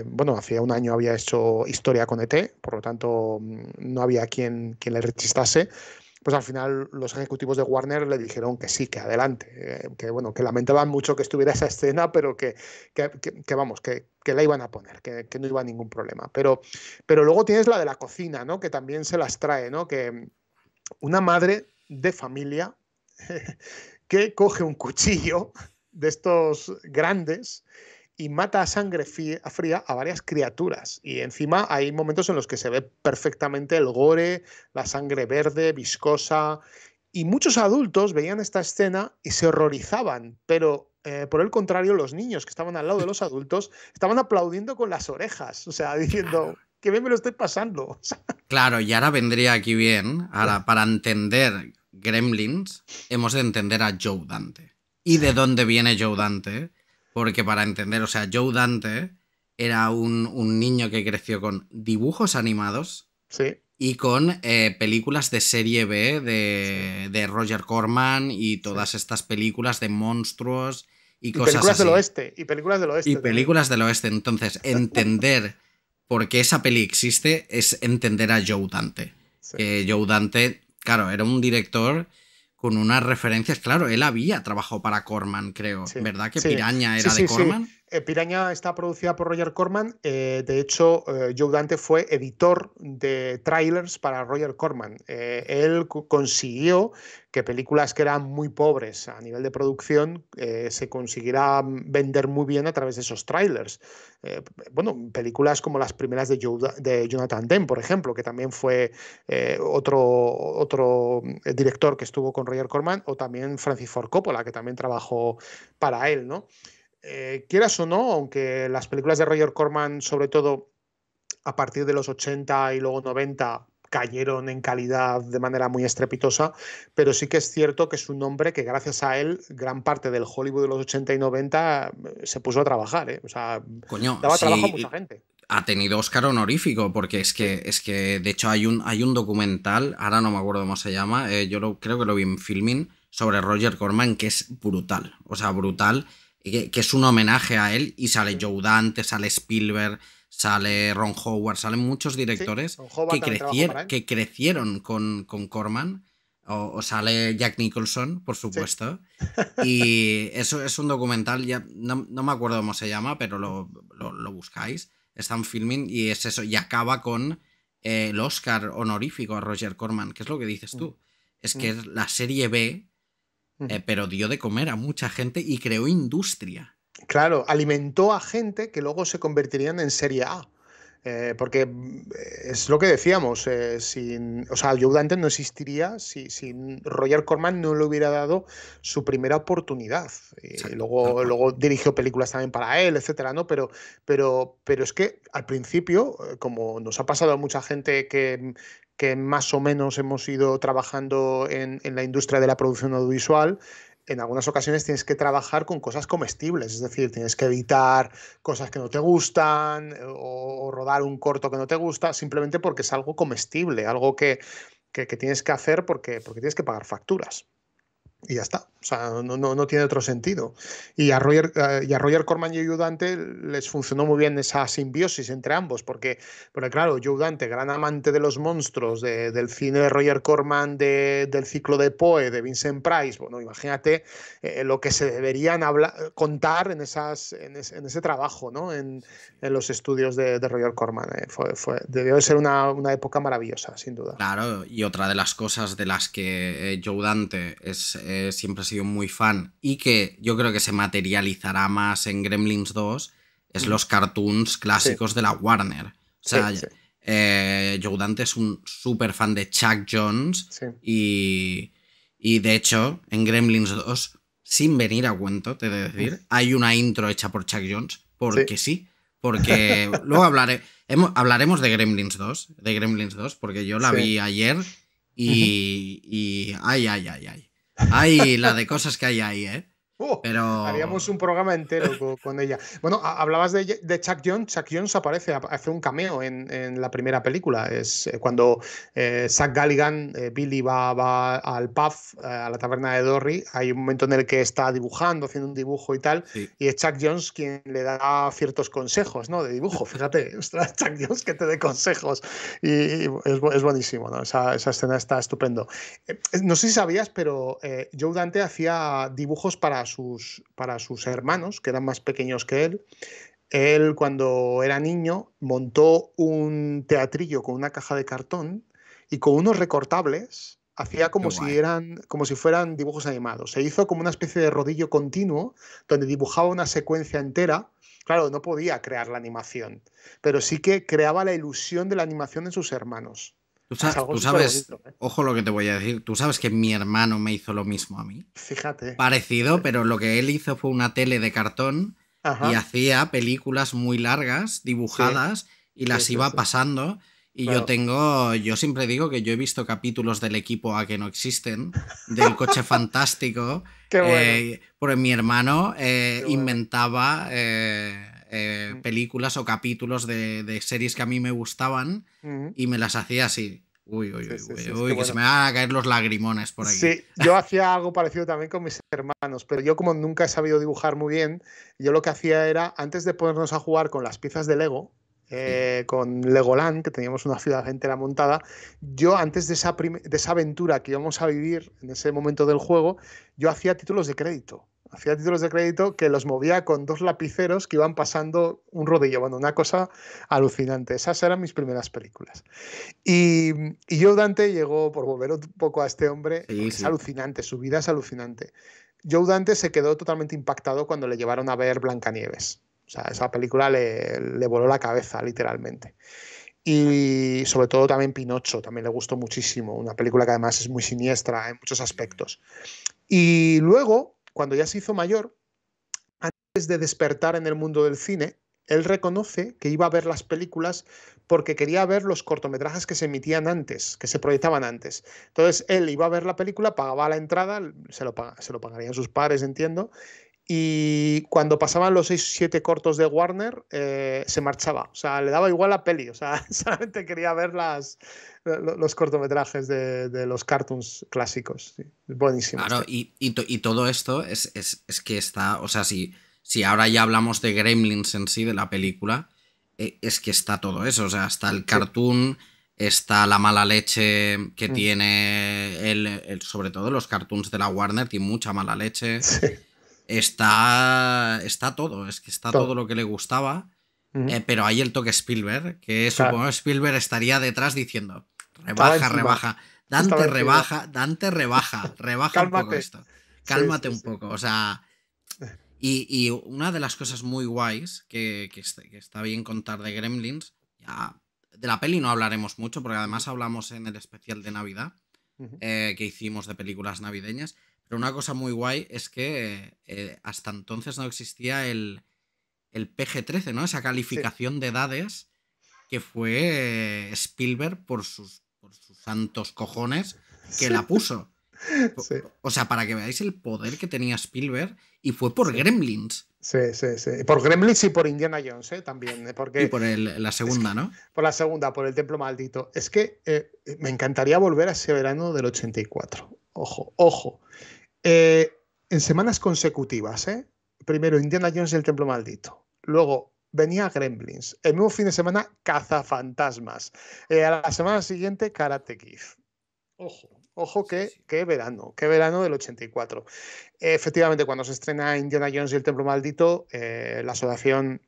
bueno, hacía un año había hecho Historia con ET, por lo tanto no había quien le rechistase, pues al final los ejecutivos de Warner le dijeron que sí, que adelante, que bueno, que lamentaban mucho que estuviera esa escena, pero vamos, que la iban a poner, que no iba a ningún problema. Pero luego tienes la de la cocina, ¿no? Que también se las trae, ¿no? Que una madre de familia que coge un cuchillo de estos grandes y mata a sangre fría a varias criaturas. Y encima hay momentos en los que se ve perfectamente el gore, la sangre verde, viscosa. Y muchos adultos veían esta escena y se horrorizaban, pero por el contrario, los niños que estaban al lado de los adultos estaban aplaudiendo con las orejas, o sea, Claro. diciendo, qué bien me lo estoy pasando. O sea, Claro, y ahora vendría aquí bien, ahora para entender Gremlins, hemos de entender a Joe Dante. ¿Y de dónde viene Joe Dante? Porque para entender, o sea, Joe Dante era un niño que creció con dibujos animados sí. y con películas de serie B Sí, de Roger Corman y sí. todas estas películas de monstruos y Y cosas películas del así. oeste, y películas del Y oeste también. películas del oeste. Entonces, entender por qué esa peli existe es entender a Joe Dante. Sí, Que Joe Dante, claro, era un director con unas referencias. Claro, él había trabajado para Corman, creo. sí, ¿Verdad que sí, Piraña sí, era de sí, sí. Corman? Piranha está producida por Roger Corman. De hecho, Joe Dante fue editor de trailers para Roger Corman. Él consiguió que películas que eran muy pobres a nivel de producción se consiguiera vender muy bien a través de esos trailers. Bueno, películas como las primeras de Jonathan Demme, por ejemplo, que también fue otro director que estuvo con Roger Corman, o también Francis Ford Coppola, que también trabajó para él, ¿no? Quieras o no, aunque las películas de Roger Corman, sobre todo a partir de los 80 y luego 90, cayeron en calidad de manera muy estrepitosa, pero sí que es cierto que es un hombre que gracias a él gran parte del Hollywood de los 80 y 90 se puso a trabajar, ¿eh? O sea, Coño, daba trabajo a sí, mucha gente. ha tenido Oscar honorífico, porque es que de hecho hay un documental, ahora no me acuerdo cómo se llama, creo que lo vi en Filmin, sobre Roger Corman, que es brutal, o sea, brutal, que es un homenaje a él, y sale Joe Dante, sale Spielberg, sale Ron Howard, salen muchos directores que crecieron con Corman, o sale Jack Nicholson, por supuesto. Sí. Y eso es un documental, ya no me acuerdo cómo se llama, pero lo buscáis, está en Filmin, y es eso, y acaba con el Oscar honorífico a Roger Corman, que es lo que dices tú. Es que es la serie B, pero dio de comer a mucha gente y creó industria. Claro, alimentó a gente que luego se convertirían en serie A. Porque es lo que decíamos, o sea, Joe Dante no existiría sin Roger Corman no le hubiera dado su primera oportunidad. Exacto, luego dirigió películas también para él, etcétera, ¿no? Pero es que al principio, como nos ha pasado a mucha gente que más o menos hemos ido trabajando en la industria de la producción audiovisual, en algunas ocasiones tienes que trabajar con cosas comestibles, es decir, tienes que evitar cosas que no te gustan o rodar un corto que no te gusta, simplemente porque es algo comestible, algo que tienes que hacer porque tienes que pagar facturas. Y ya está, o sea, no tiene otro sentido. Y a Roger Corman y a Joe Dante les funcionó muy bien esa simbiosis entre ambos, porque claro, Joe Dante, gran amante de los monstruos, del cine de Roger Corman, del ciclo de Poe, de Vincent Price, bueno, imagínate lo que se deberían contar en ese trabajo, ¿no? En los estudios de Roger Corman. Debió de ser una época maravillosa, sin duda. Claro, y otra de las cosas de las que Joe Dante siempre ha sido muy fan, y que yo creo que se materializará más en Gremlins 2, es los cartoons clásicos de la Warner. O sea, Joe Dante es un súper fan de Chuck Jones, y de hecho, en Gremlins 2, sin venir a cuento, te he de decir, hay una intro hecha por Chuck Jones, porque sí. Porque luego hablaremos de Gremlins 2, porque yo la vi ayer y ay. Ay, la de cosas que hay ahí, ¿eh? Pero haríamos un programa entero con ella. Bueno, hablabas de Chuck Jones. Chuck Jones hace un cameo en la primera película. Es cuando Zach Galligan, Billy va al pub, a la taberna de Dory. Hay un momento en el que está dibujando, haciendo un dibujo y tal, y es Chuck Jones quien le da ciertos consejos, ¿no? De dibujo. Fíjate, ostras, Chuck Jones que te dé consejos. Y es buenísimo, ¿no? Esa escena está estupendo. No sé si sabías, pero Joe Dante hacía dibujos para sus hermanos, que eran más pequeños que él. Él, cuando era niño, montó un teatrillo con una caja de cartón y con unos recortables hacía como si fueran dibujos animados. Se hizo como una especie de rodillo continuo donde dibujaba una secuencia entera. Claro, no podía crear la animación, pero sí que creaba la ilusión de la animación en sus hermanos. Tú sabes, bonito, ¿eh? Ojo lo que te voy a decir, tú sabes que mi hermano me hizo lo mismo a mí. Fíjate. Parecido, pero lo que él hizo fue una tele de cartón. Ajá. Y hacía películas muy largas, dibujadas, y las iba pasando. Y claro. Yo siempre digo que yo he visto capítulos del Equipo A que no existen, del Coche Fantástico. Qué bueno. Porque mi hermano inventaba películas o capítulos de series que a mí me gustaban y me las hacía así. Uy, que bueno. Se me van a caer los lagrimones por aquí. Sí, yo hacía algo parecido también con mis hermanos, pero yo como nunca he sabido dibujar muy bien, yo lo que hacía era, antes de ponernos a jugar con las piezas de Lego, con Legoland, que teníamos una ciudad entera montada, yo antes de esa aventura que íbamos a vivir en ese momento del juego, yo hacía títulos de crédito. Hacía títulos de crédito que los movía con 2 lapiceros que iban pasando un rodillo. Bueno, una cosa alucinante. Esas eran mis primeras películas. Y Joe Dante llegó, por volver un poco a este hombre, Sí, porque es sí. alucinante, su vida es alucinante. Joe Dante se quedó totalmente impactado cuando le llevaron a ver Blancanieves. O sea, esa película le voló la cabeza, literalmente. Y sobre todo también Pinocho, también le gustó muchísimo. Una película que además es muy siniestra en muchos aspectos. Y luego, cuando ya se hizo mayor, antes de despertar en el mundo del cine, él reconoce que iba a ver las películas porque quería ver los cortometrajes que se emitían antes, que se proyectaban antes. Entonces él iba a ver la película, pagaba la entrada, se lo pagarían sus padres, entiendo, y cuando pasaban los 6 o 7 cortos de Warner, se marchaba. O sea, le daba igual la peli. O sea, solamente quería ver los cortometrajes de los cartoons clásicos. Sí, buenísimo Claro, este. y todo esto es que está, o sea, si ahora ya hablamos de Gremlins en sí, de la película, es que está todo eso, o sea, está el Sí. cartoon, está la mala leche que Mm. tiene, sobre todo los cartoons de la Warner, tiene mucha mala leche, Sí, está todo, es que está todo todo. lo que le gustaba, Mm. pero hay el toque Spielberg, que Claro, supongo que Spielberg estaría detrás diciendo, estaba rebaja, encima. rebaja. Estaba encima. Dante rebaja un poco Cálmate. esto. Sí, Cálmate sí, un sí. poco. O sea, y una de las cosas muy guays que está bien contar de Gremlins, ya de la peli no hablaremos mucho, porque Ujú, además hablamos en el especial de Navidad ujú. que hicimos de películas navideñas. Pero una cosa muy guay es que hasta entonces no existía el PG-13, ¿no? Esa Sí. calificación de edades que fue Spielberg por sus santos cojones que Sí, la puso. sí, O sea, para que veáis el poder que tenía Spielberg, y fue por sí. Gremlins Sí, sí, sí. Por Gremlins y por Indiana Jones, también, y porque por la es que segunda, ¿no? por la segunda, por el Templo Maldito. Es que me encantaría volver a ese verano del 84. Ojo, ojo. Eh, en semanas consecutivas, ¿eh? Primero Indiana Jones y el Templo Maldito. Luego venía Gremlins. El mismo fin de semana, Cazafantasmas. A la semana siguiente, Karate Kid. Ojo, ojo, Sí, sí. qué verano del 84. Efectivamente, cuando se estrena Indiana Jones y el Templo Maldito, la asociación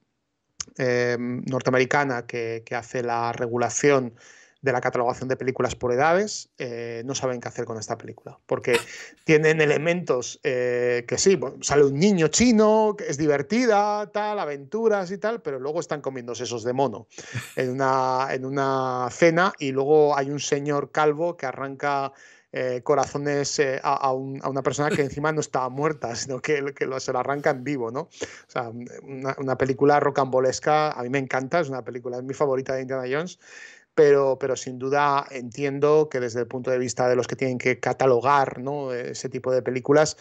norteamericana que hace la regulación de la catalogación de películas por edades, no saben qué hacer con esta película, porque tienen elementos que sí, bueno, sale un niño chino, que es divertida, tal, aventuras y tal, pero luego están comiendo sesos de mono en una cena y luego hay un señor calvo que arranca corazones a una persona que encima no estaba muerta, sino que se la arranca en vivo, ¿no? O sea, una película rocambolesca, a mí me encanta, es una película, es mi favorita de Indiana Jones, pero sin duda entiendo que desde el punto de vista de los que tienen que catalogar, ¿no?, ese tipo de películas,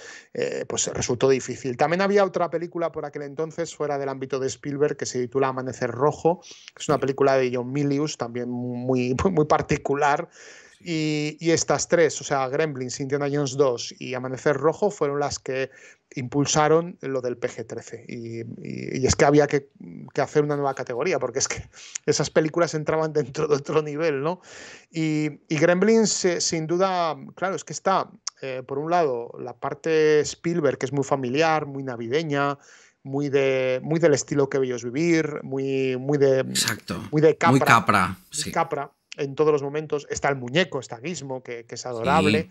pues resultó difícil. También había otra película por aquel entonces, fuera del ámbito de Spielberg, que se titula Amanecer Rojo, que es una Sí, película de John Milius, también muy particular, sí. y estas tres, o sea, Gremlins, Indiana Jones 2 y Amanecer Rojo, fueron las que impulsaron lo del PG-13. Y es que había que hacer una nueva categoría, porque es que esas películas entraban dentro de otro nivel, ¿no? Y Gremlins, sin duda, claro, es que está, por un lado, la parte Spielberg, que es muy familiar, muy navideña, muy del estilo que veíos vivir, Exacto. muy de Muy Capra, capra, muy sí. Capra en todos los momentos. Está el muñeco, está Gizmo, que es adorable, Sí.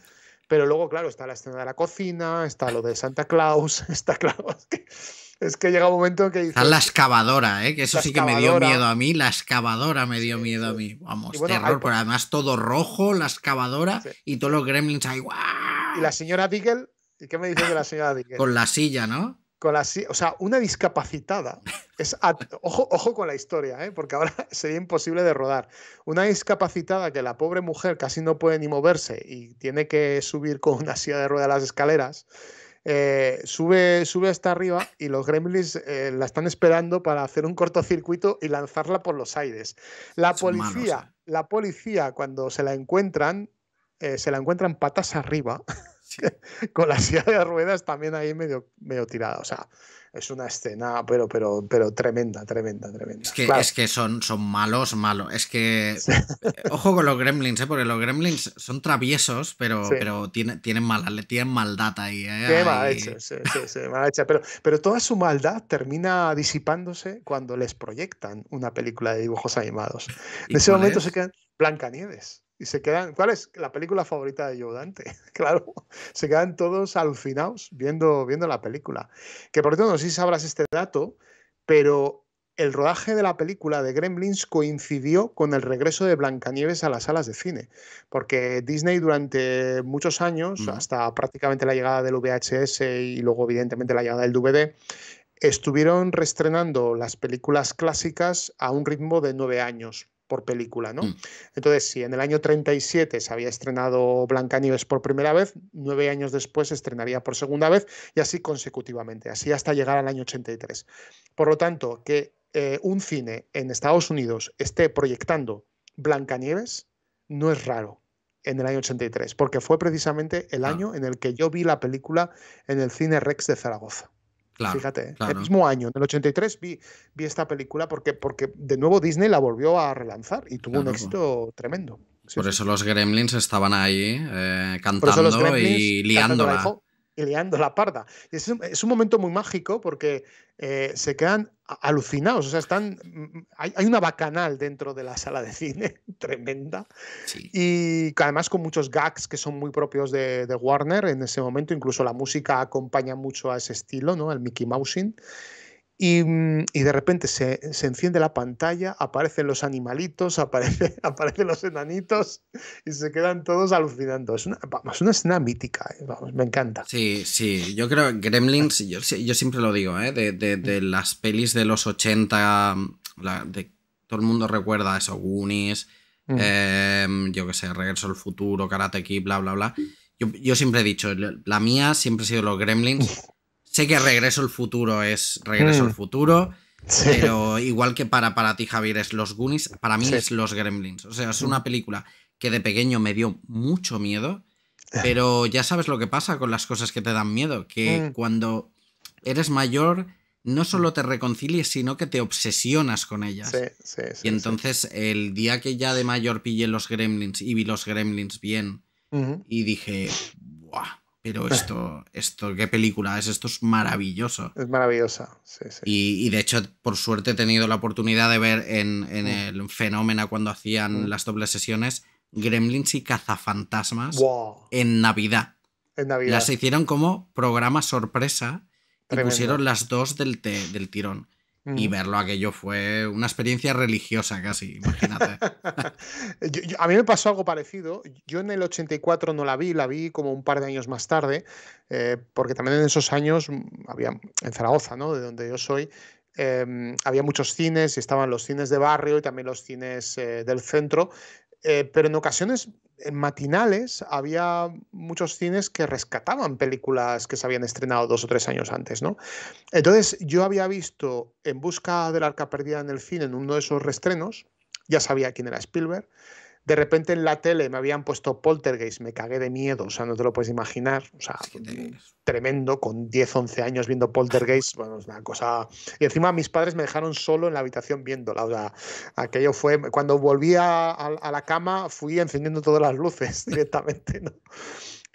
pero luego, claro, está la escena de la cocina, está lo de Santa Claus, está claro, es que llega un momento en que Está la dices, excavadora, ¿eh? Que eso la sí que me dio miedo excavadora, a mí. La excavadora me sí, dio miedo sí. a mí. Y Vamos, bueno, terror. Pero además todo rojo, la excavadora sí. y todos los gremlins ahí. Y la ¡Guau! señora Diggle, ¿y qué me dices de la señora Diggle? Con la silla, ¿no? O sea, una discapacitada. Ojo con la historia, porque ahora sería imposible de rodar. Una discapacitada que la pobre mujer casi no puede ni moverse y tiene que subir con una silla de ruedas las escaleras, sube hasta arriba y los gremlins la están esperando para hacer un cortocircuito y lanzarla por los aires. La Son malos, ¿eh? policía, la policía cuando se la encuentran patas arriba. con la silla de ruedas también ahí medio tirada. O sea, es una escena, pero tremenda. Claro. Es que son malos. Es que. Sí. Ojo con los Gremlins, porque los Gremlins son traviesos, Sí. pero tienen maldad ahí. Qué mala leche, sí, mala leche. Pero toda su maldad termina disipándose cuando les proyectan una película de dibujos animados. En ese momento se quedan Blancanieves. Y se quedan. ¿Cuál es la película favorita de Joe Dante? Claro, se quedan todos alucinados viendo la película. Que por cierto, no sé si sabrás este dato, pero el rodaje de la película de Gremlins coincidió con el regreso de Blancanieves a las salas de cine, porque Disney durante muchos años, hasta prácticamente la llegada del VHS y luego evidentemente la llegada del DVD, estuvieron reestrenando las películas clásicas a un ritmo de 9 años por película, ¿no? Entonces, si en el año 37 se había estrenado Blancanieves por primera vez, 9 años después se estrenaría por segunda vez y así consecutivamente, así hasta llegar al año 83. Por lo tanto, que un cine en Estados Unidos esté proyectando Blancanieves no es raro en el año 83, porque fue precisamente el año en el que yo vi la película en el Cine Rex de Zaragoza. Claro, fíjate, el mismo año, en el 83 vi esta película porque de nuevo Disney la volvió a relanzar y tuvo un éxito tremendo. Por eso los Gremlins estaban ahí cantando y liándola. Y liando la parda. Es un momento muy mágico porque se quedan alucinados. O sea, hay una bacanal dentro de la sala de cine tremenda. Sí. Y además con muchos gags que son muy propios de Warner en ese momento. Incluso la música acompaña mucho a ese estilo, ¿no? El Mickey Mousing. Y de repente se enciende la pantalla, aparecen los animalitos, aparecen los enanitos y se quedan todos alucinando. Es una escena mítica, vamos, me encanta. Sí, yo creo que Gremlins, yo siempre lo digo, de las pelis de los 80, todo el mundo recuerda eso, Goonies, yo qué sé, Regreso al Futuro, Karate Kid, bla, bla, bla. Yo siempre he dicho, la mía siempre ha sido los Gremlins. Sé que Regreso al Futuro es Regreso al Futuro, sí. Pero igual que para ti, Javier, es los Goonies, para mí es los Gremlins. O sea, es una película que de pequeño me dio mucho miedo, pero ya sabes lo que pasa con las cosas que te dan miedo, que cuando eres mayor no solo te reconcilies, sino que te obsesionas con ellas. Sí, y entonces el día que ya de mayor pillé los Gremlins y vi los Gremlins bien y dije, ¡buah! Pero esto, ¿qué película es? Esto es maravilloso. Es maravillosa, sí. Y de hecho, por suerte he tenido la oportunidad de ver en el Fenómena cuando hacían las dobles sesiones Gremlins y Cazafantasmas en Navidad. Las hicieron como programa sorpresa y pusieron las dos del tirón. Y verlo aquello fue una experiencia religiosa casi, imagínate. A mí me pasó algo parecido. Yo en el 84 no la vi como un par de años más tarde, porque también en esos años había, en Zaragoza, ¿no? De donde yo soy, había muchos cines y estaban los cines de barrio y también los cines del centro, pero en ocasiones matinales había muchos cines que rescataban películas que se habían estrenado 2 o 3 años antes, ¿no? Entonces yo había visto En busca del arca perdida en el cine en uno de esos reestrenos, ya sabía quién era Spielberg. De repente en la tele me habían puesto Poltergeist, me cagué de miedo, o sea, no te lo puedes imaginar, o sea, tremendo, con 10, 11 años viendo Poltergeist, bueno, es una cosa... Y encima mis padres me dejaron solo en la habitación viéndola, o sea, aquello fue... Cuando volví a la cama fui encendiendo todas las luces directamente, ¿no?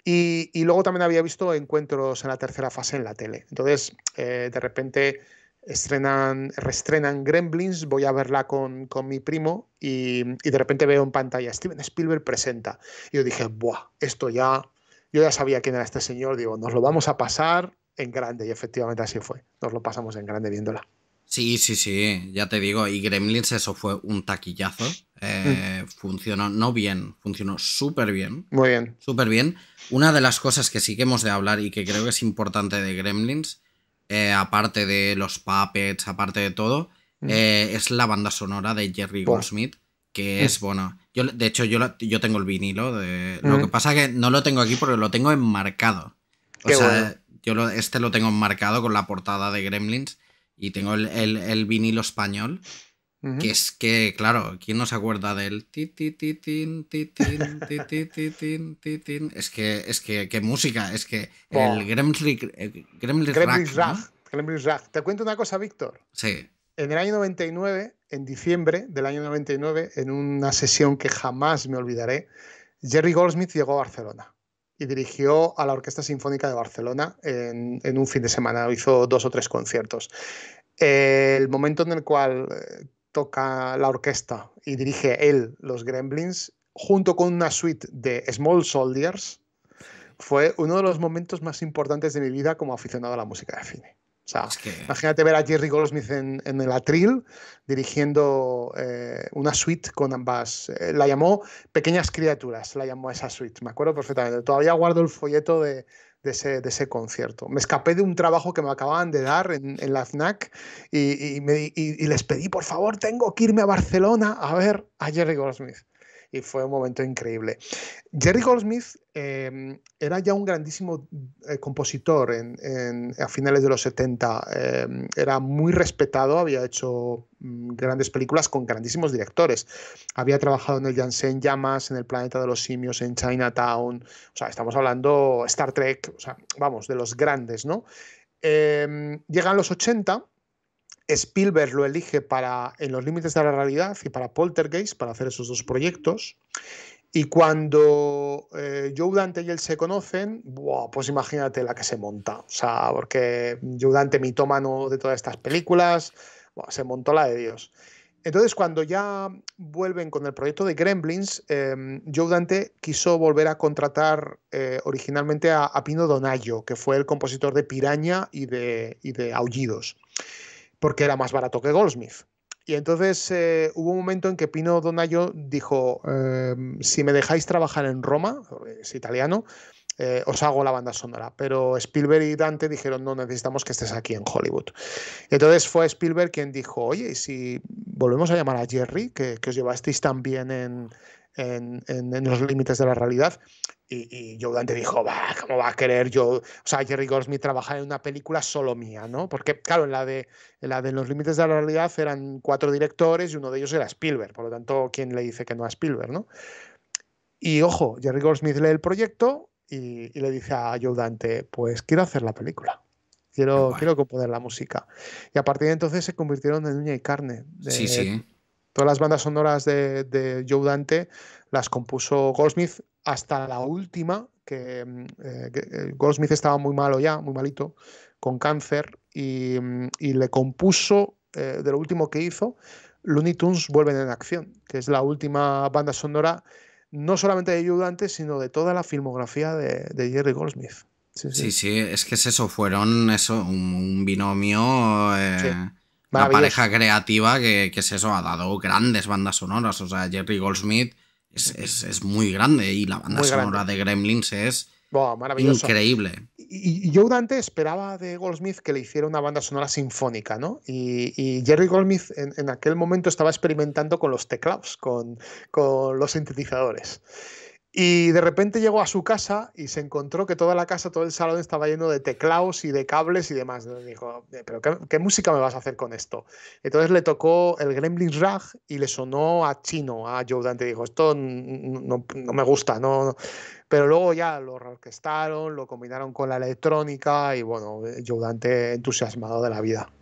Y luego también había visto Encuentros en la tercera fase en la tele, entonces de repente... reestrenan Gremlins, voy a verla con mi primo y de repente veo en pantalla Steven Spielberg presenta. Y yo dije, ¡buah! Yo ya sabía quién era este señor, digo, nos lo vamos a pasar en grande y efectivamente así fue, nos lo pasamos en grande viéndola. Sí, ya te digo, y Gremlins eso fue un taquillazo, funcionó, no bien, funcionó súper bien. Muy bien. Súper bien. Una de las cosas que sí que hemos de hablar y que creo que es importante de Gremlins, aparte de los puppets, aparte de todo, es la banda sonora de Jerry Goldsmith, que es, bueno, de hecho yo tengo el vinilo, lo que pasa que no lo tengo aquí porque lo tengo enmarcado. O sea, bueno. Lo tengo enmarcado con la portada de Gremlins y tengo el vinilo español Que es que, claro, ¿quién no se acuerda del ti ti ti tin ti tin ti ti ti tin ti tin? Es que qué música, es que el Buah. Gremlin Gremlins Rack, Rag. ¿no? Gremlins Rag. Te cuento una cosa, Víctor. Sí. En el año 99, en diciembre del año 99, en una sesión que jamás me olvidaré, Jerry Goldsmith llegó a Barcelona y dirigió a la Orquesta Sinfónica de Barcelona en un fin de semana. Hizo 2 o 3 conciertos. El momento en el cual toca la orquesta y dirige él los Gremlins, junto con una suite de Small Soldiers, fue uno de los momentos más importantes de mi vida como aficionado a la música de cine. O sea, Es que, imagínate ver a Jerry Goldsmith en el atril dirigiendo una suite con ambas. La llamó Pequeñas Criaturas, la llamó esa suite. Me acuerdo perfectamente. Todavía guardo el folleto de ese concierto. Me escapé de un trabajo que me acababan de dar en la FNAC y les pedí, por favor, tengo que irme a Barcelona a ver a Jerry Goldsmith. Y fue un momento increíble. Jerry Goldsmith era ya un grandísimo compositor a finales de los 70. Era muy respetado, había hecho grandes películas con grandísimos directores. Había trabajado en El Jansen en Llamas, en El Planeta de los Simios, en Chinatown. O sea, estamos hablando Star Trek, o sea, vamos, de los grandes, ¿no? Llegan los 80. Spielberg lo elige para En los límites de la realidad y para Poltergeist, para hacer esos 2 proyectos. Y cuando Joe Dante y él se conocen, ¡buah!, pues imagínate la que se monta. O sea, porque Joe Dante, mitómano de todas estas películas, ¡buah!, se montó la de Dios. Entonces, cuando ya vuelven con el proyecto de Gremlins, Joe Dante quiso volver a contratar originalmente a Pino Donaggio, que fue el compositor de Piraña y de Aullidos, porque era más barato que Goldsmith. Y entonces hubo un momento en que Pino Donaggio dijo, si me dejáis trabajar en Roma, es italiano, os hago la banda sonora. Pero Spielberg y Dante dijeron, no, necesitamos que estés aquí en Hollywood. Entonces fue Spielberg quien dijo, oye, si volvemos a llamar a Jerry, que os llevasteis también en los límites de la realidad. Y Joe Dante dijo, va, ¿cómo va a querer yo? O sea, Jerry Goldsmith trabajar en una película solo mía, ¿no? Porque, claro, en los límites de la realidad eran 4 directores y uno de ellos era Spielberg. Por lo tanto, ¿quién le dice que no a Spielberg, no? Y ojo, Jerry Goldsmith lee el proyecto y le dice a Joe Dante, pues quiero hacer la película. qué Quiero, guay. quiero componer la música. Y a partir de entonces se convirtieron en uña y carne. Sí, sí. Todas las bandas sonoras de Joe Dante las compuso Goldsmith hasta la última, que Goldsmith estaba muy malo ya, muy malito, con cáncer, y le compuso, de lo último que hizo, Looney Tunes Vuelven en Acción, que es la última banda sonora no solamente de Joe Dante, sino de toda la filmografía de Jerry Goldsmith. Sí, Sí, sí. sí, es que es eso, fueron eso, un binomio, Sí, una maravilloso. pareja creativa que es eso, ha dado grandes bandas sonoras. O sea, Jerry Goldsmith es muy grande y la banda Muy sonora grande. de Gremlins es Buah, maravilloso. increíble. Y Joe Dante esperaba de Goldsmith que le hiciera una banda sonora sinfónica, ¿no? Y Jerry Goldsmith en aquel momento estaba experimentando con los teclados, con los sintetizadores. Y de repente llegó a su casa y se encontró que toda la casa, todo el salón estaba lleno de teclados y de cables y demás. Y dijo, ¿pero qué música me vas a hacer con esto? Entonces le tocó el Gremlins Rag y le sonó a chino a Joe Dante. Dijo, esto no me gusta, no. Pero luego ya lo orquestaron, lo combinaron con la electrónica y bueno, Joe Dante entusiasmado de la vida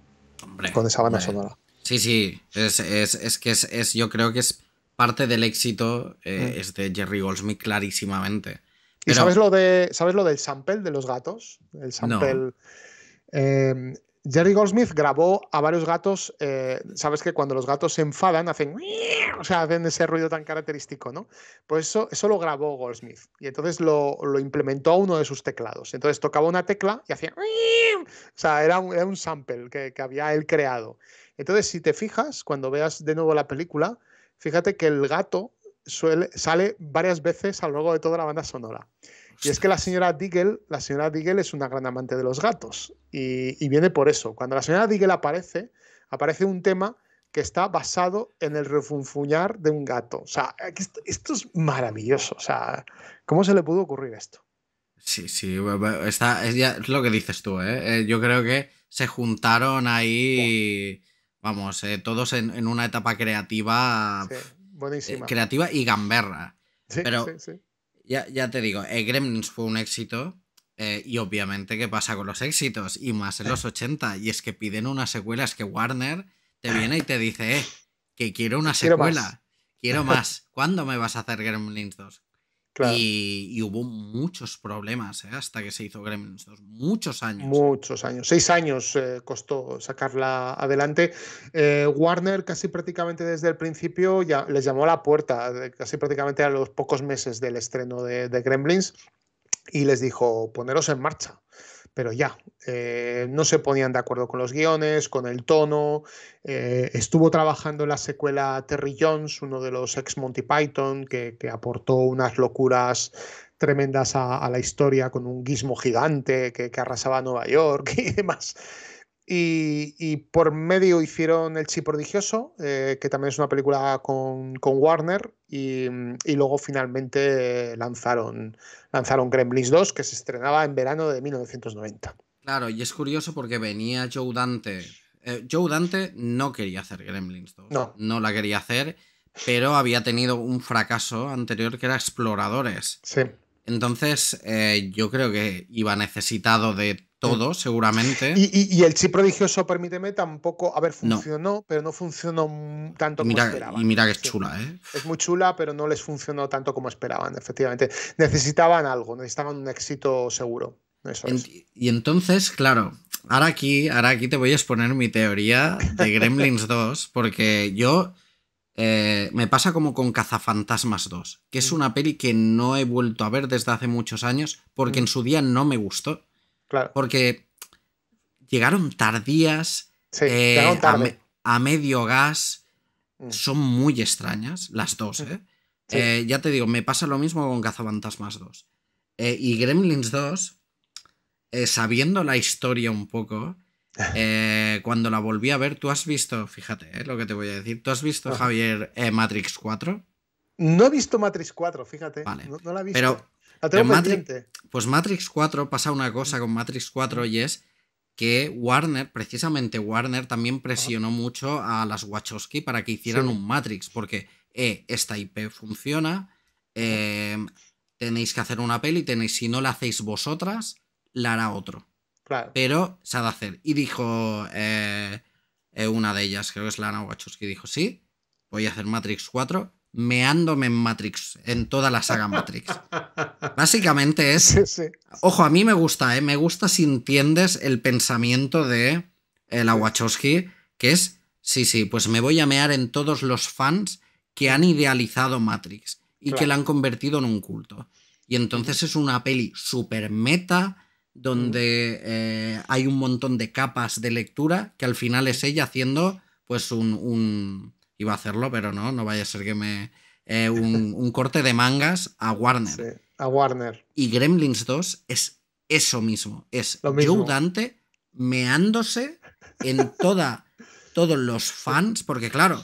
Hombre, con esa banda hombre. sonora. Sí, sí, es que yo creo que es parte del éxito Mm. es de Jerry Goldsmith clarísimamente. ¿Y Pero sabes lo del sample de los gatos? El no, sample. Eh, Jerry Goldsmith grabó a varios gatos. Sabes que cuando los gatos se enfadan hacen, o sea, hacen ese ruido tan característico, ¿no? Pues eso lo grabó Goldsmith y entonces lo implementó a uno de sus teclados. Entonces tocaba una tecla y hacía, o sea, era un sample que había él creado. Entonces, si te fijas, cuando veas de nuevo la película, fíjate que el gato sale varias veces a lo largo de toda la banda sonora. Y es que ostras. la señora Diggle es una gran amante de los gatos y viene por eso. Cuando la señora Diggle aparece un tema que está basado en el refunfuñar de un gato. O sea, esto es maravilloso. O sea, ¿cómo se le pudo ocurrir esto? Sí, sí, es lo que dices tú, ¿eh? Yo creo que se juntaron Buah. ahí, vamos, todos en una etapa creativa, Sí, buenísima. creativa y gamberra. Sí, Pero sí, sí. ya te digo, Gremlins fue un éxito. Y obviamente, ¿qué pasa con los éxitos? Y más en los 80. Y es que piden una secuela. Es que Warner te viene y te dice, que quiero una Quiero más. secuela. Quiero más. ¿Cuándo me vas a hacer Gremlins 2? Claro. Y hubo muchos problemas hasta que se hizo Gremlins 2. Muchos años. Muchos años. 6 años costó sacarla adelante. Warner casi prácticamente desde el principio ya les llamó a la puerta, casi prácticamente a los pocos meses del estreno de Gremlins, y les dijo, poneros en marcha. Pero ya, no se ponían de acuerdo con los guiones, con el tono. Estuvo trabajando en la secuela Terry Jones, uno de los ex Monty Python, que aportó unas locuras tremendas a la historia, con un guismo gigante que arrasaba Nueva York y demás. Y por medio hicieron El Chi Prodigioso, que también es una película con Warner, y luego finalmente lanzaron Gremlins 2, que se estrenaba en verano de 1990. Claro, y es curioso porque venía Joe Dante. Joe Dante no quería hacer Gremlins 2. No la quería hacer, pero había tenido un fracaso anterior que era Exploradores. Sí. Entonces, yo creo que iba necesitado de todo, seguramente. Y El Chi Prodigioso, permíteme, tampoco, a ver, funcionó, pero no funcionó tanto como esperaban. Y mira que es chula, ¿eh? Es muy chula, pero no les funcionó tanto como esperaban, efectivamente. Necesitaban algo, necesitaban un éxito seguro. Eso es. Y entonces, claro, ahora aquí te voy a exponer mi teoría de Gremlins 2, porque yo... me pasa como con Cazafantasmas 2, que es una peli que no he vuelto a ver desde hace muchos años porque en su día no me gustó. Claro. Porque llegaron tardías, sí, llegaron tarde. a medio gas. Son muy extrañas las dos. Sí. Ya te digo, me pasa lo mismo con Cazafantasmas 2. Y Gremlins 2, sabiendo la historia un poco... cuando la volví a ver, tú has visto, fíjate lo que te voy a decir, ¿tú has visto, Javier, Matrix 4? No he visto Matrix 4, fíjate. Vale. No la he visto. Pero, la tengo pendiente. Pues Matrix 4 pasa una cosa con Matrix 4 y es que Warner, precisamente Warner, también presionó mucho a las Wachowski para que hicieran un Matrix, porque esta IP funciona, tenéis que hacer una peli, si no la hacéis vosotras, la hará otro. Claro. Pero se ha de hacer. Y dijo una de ellas, creo que es Lana Wachowski, dijo, sí, voy a hacer Matrix 4 meándome en Matrix, en toda la saga Matrix. Básicamente es... Sí. Ojo, a mí me gusta, me gusta si entiendes el pensamiento de la Wachowski, que es, sí, pues me voy a mear en todos los fans que han idealizado Matrix y que la han convertido en un culto. Y entonces es una peli súper meta, donde hay un montón de capas de lectura, que al final es ella haciendo pues iba a hacerlo, pero no vaya a ser que un corte de mangas a Warner. Sí, a Warner. Y Gremlins 2 es eso mismo, es lo mismo. Joe Dante meándose en todos los fans, porque claro,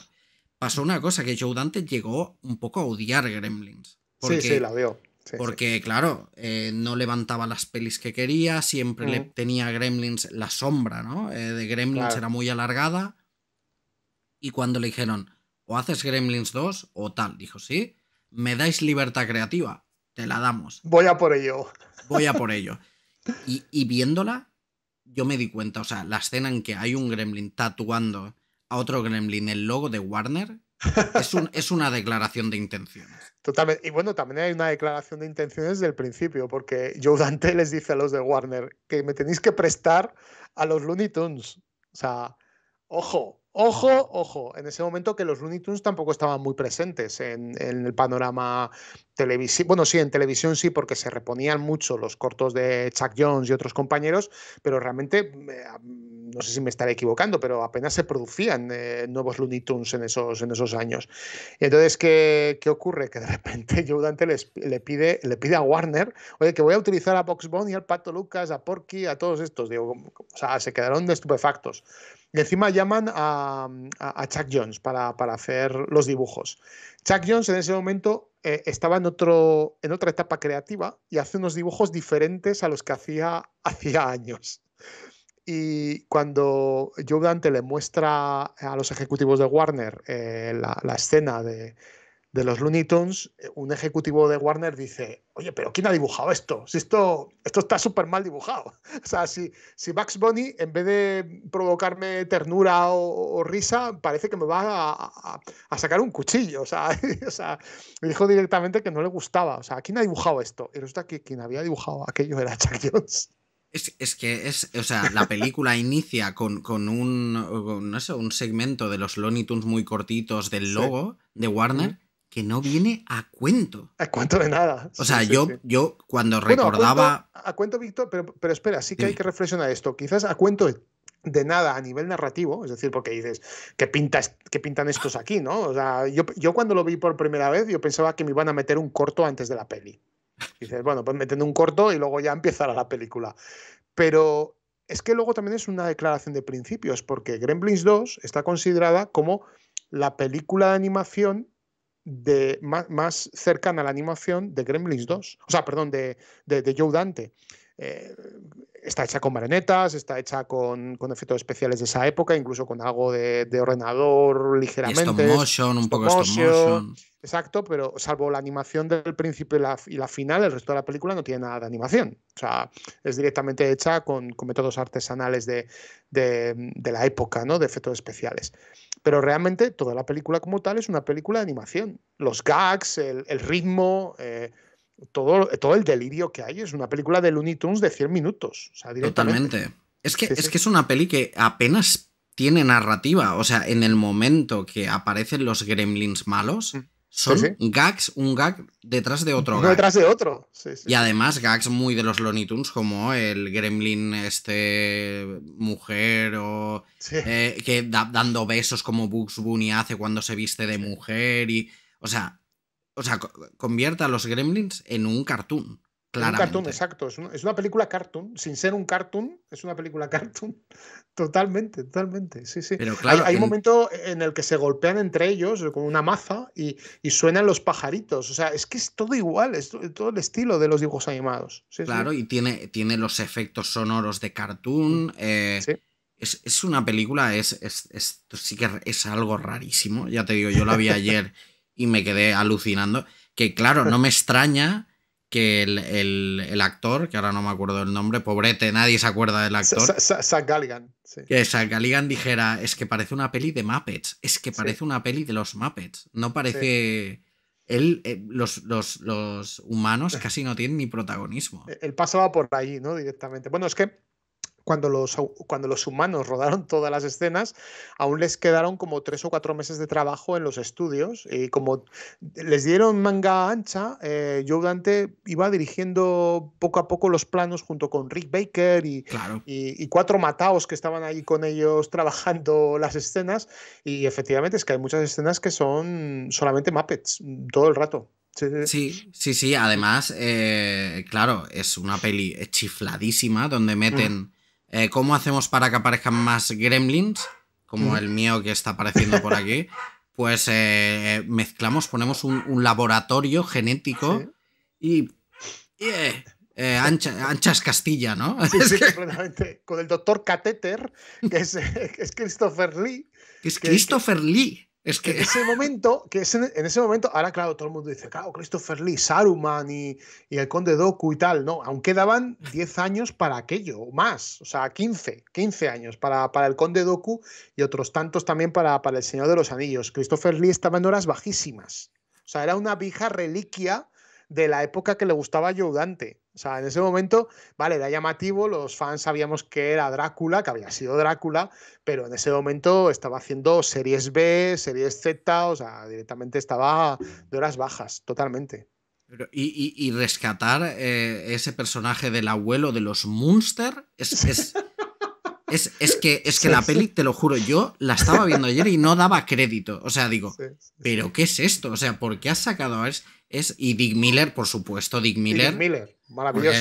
pasó una cosa, que Joe Dante llegó un poco a odiar Gremlins. Sí, la veo. Sí, porque, claro, no levantaba las pelis que quería, siempre le tenía a Gremlins la sombra, ¿no? De Gremlins era muy alargada. Y cuando le dijeron, o haces Gremlins 2 o tal, dijo, sí, me dais libertad creativa, te la damos. Voy a por ello. Y viéndola, yo me di cuenta, o sea, la escena en que hay un Gremlin tatuando a otro Gremlin el logo de Warner, es una declaración de intenciones. Totalmente. Y bueno, también hay una declaración de intenciones desde el principio, porque Joe Dante les dice a los de Warner que me tenéis que prestar a los Looney Tunes. O sea, ojo. En ese momento que los Looney Tunes tampoco estaban muy presentes en el panorama televisivo. Bueno, sí, en televisión sí, porque se reponían mucho los cortos de Chuck Jones y otros compañeros, pero realmente, no sé si me estaré equivocando, pero apenas se producían nuevos Looney Tunes en esos años. Y entonces, ¿qué ocurre? Que de repente Joe Dante le pide a Warner, oye, que voy a utilizar a Bugs Bunny, al Pato Lucas, a Porky, a todos estos. Digo, o sea, se quedaron de estupefactos. Y encima llaman a Chuck Jones para hacer los dibujos. Chuck Jones en ese momento estaba en otra etapa creativa y hace unos dibujos diferentes a los que hacía años. Y cuando Joe Dante le muestra a los ejecutivos de Warner la escena de los Looney Tunes, un ejecutivo de Warner dice, oye, pero ¿quién ha dibujado esto? Si esto está súper mal dibujado. O sea, si Bugs Bunny, en vez de provocarme ternura o risa, parece que me va a sacar un cuchillo. O sea, me dijo directamente que no le gustaba. O sea, ¿quién ha dibujado esto? Y resulta que quien había dibujado aquello era Chuck Jones. Es que o sea, la película inicia con no sé, un segmento de los Looney Tunes muy cortitos del logo de Warner que no viene a cuento. A cuento de nada. O sea, yo cuando recordaba... A cuento, Víctor, pero espera, sí que hay que reflexionar esto. Quizás a cuento de nada a nivel narrativo, es decir, porque dices, ¿qué pintan estos aquí, no? O sea, yo cuando lo vi por primera vez, yo pensaba que me iban a meter un corto antes de la peli. Dices, bueno, pues meten un corto y luego ya empezará la película. Pero es que luego también es una declaración de principios, porque Gremlins 2 está considerada como la película de animación más cercana a la animación de Gremlins 2. O sea, perdón, de Joe Dante. Está hecha con marionetas, está hecha con efectos especiales de esa época, incluso con algo de ordenador ligeramente. Y stop motion, un poco stop motion. Exacto, pero salvo la animación del principio y la final, el resto de la película no tiene nada de animación. O sea, es directamente hecha con métodos artesanales de la época, ¿no? De efectos especiales. Pero realmente toda la película como tal es una película de animación. Los gags, el ritmo, todo el delirio que hay es una película de Looney Tunes de 100 minutos. O sea, totalmente. Es que es una peli que apenas tiene narrativa. O sea, en el momento que aparecen los gremlins malos, son gags, un gag detrás de otro gag. Detrás de otro. Y además gags muy de los Looney Tunes, como el gremlin mujer o que dando besos como Bugs Bunny hace cuando se viste de mujer. O sea, convierte a los gremlins en un cartoon. Claramente. Un cartoon, exacto. Es una película cartoon. Sin ser un cartoon, es una película cartoon. Totalmente. Sí. Pero claro, hay un momento en el que se golpean entre ellos con una maza y suenan los pajaritos. O sea, es que es todo igual, es todo el estilo de los dibujos animados. Claro, y tiene los efectos sonoros de cartoon. Es una película, sí que es algo rarísimo. Ya te digo, yo la vi ayer y me quedé alucinando. Que claro, no me extraña que el actor, que ahora no me acuerdo del nombre, pobrete, nadie se acuerda del actor. Zach Galligan. Sí. Que Zach Galligan dijera, es que parece una peli de Muppets, es que parece una peli de los Muppets, no parece... Los humanos casi no tienen ni protagonismo. Él pasaba por ahí, ¿no? Directamente. Bueno, es que cuando los humanos rodaron todas las escenas, aún les quedaron como 3 o 4 meses de trabajo en los estudios. Y como les dieron manga ancha, Joe Dante iba dirigiendo poco a poco los planos junto con Rick Baker y 4 mataos que estaban ahí con ellos trabajando las escenas. Y efectivamente es que hay muchas escenas que son solamente Muppets todo el rato. Sí. Además, claro, es una peli chifladísima donde meten... ¿Cómo hacemos para que aparezcan más gremlins? Como el mío que está apareciendo por aquí. Pues mezclamos, ponemos un laboratorio genético y anchas Castilla, ¿no? Sí, completamente. Con el doctor Catéter, que es Christopher Lee. Es Christopher Lee. Es que en ese momento, ahora claro, todo el mundo dice, claro, Christopher Lee, Saruman y el Conde Dooku y tal, no, aún quedaban 10 años para aquello, o más, o sea, 15 años para el Conde Dooku y otros tantos también para el Señor de los Anillos. Christopher Lee estaba en horas bajísimas, o sea, era una vieja reliquia de la época que le gustaba a Joe Dante. O sea, en ese momento, vale, era llamativo, los fans sabíamos que era Drácula, que había sido Drácula, pero en ese momento estaba haciendo series B, series Z, o sea, directamente estaba de horas bajas, totalmente. Y rescatar ese personaje del abuelo de los Munster es que la peli, te lo juro, yo la estaba viendo ayer y no daba crédito. O sea, digo, ¿pero qué es esto? O sea, ¿por qué has sacado a y Dick Miller, por supuesto, Dick Miller, maravilloso.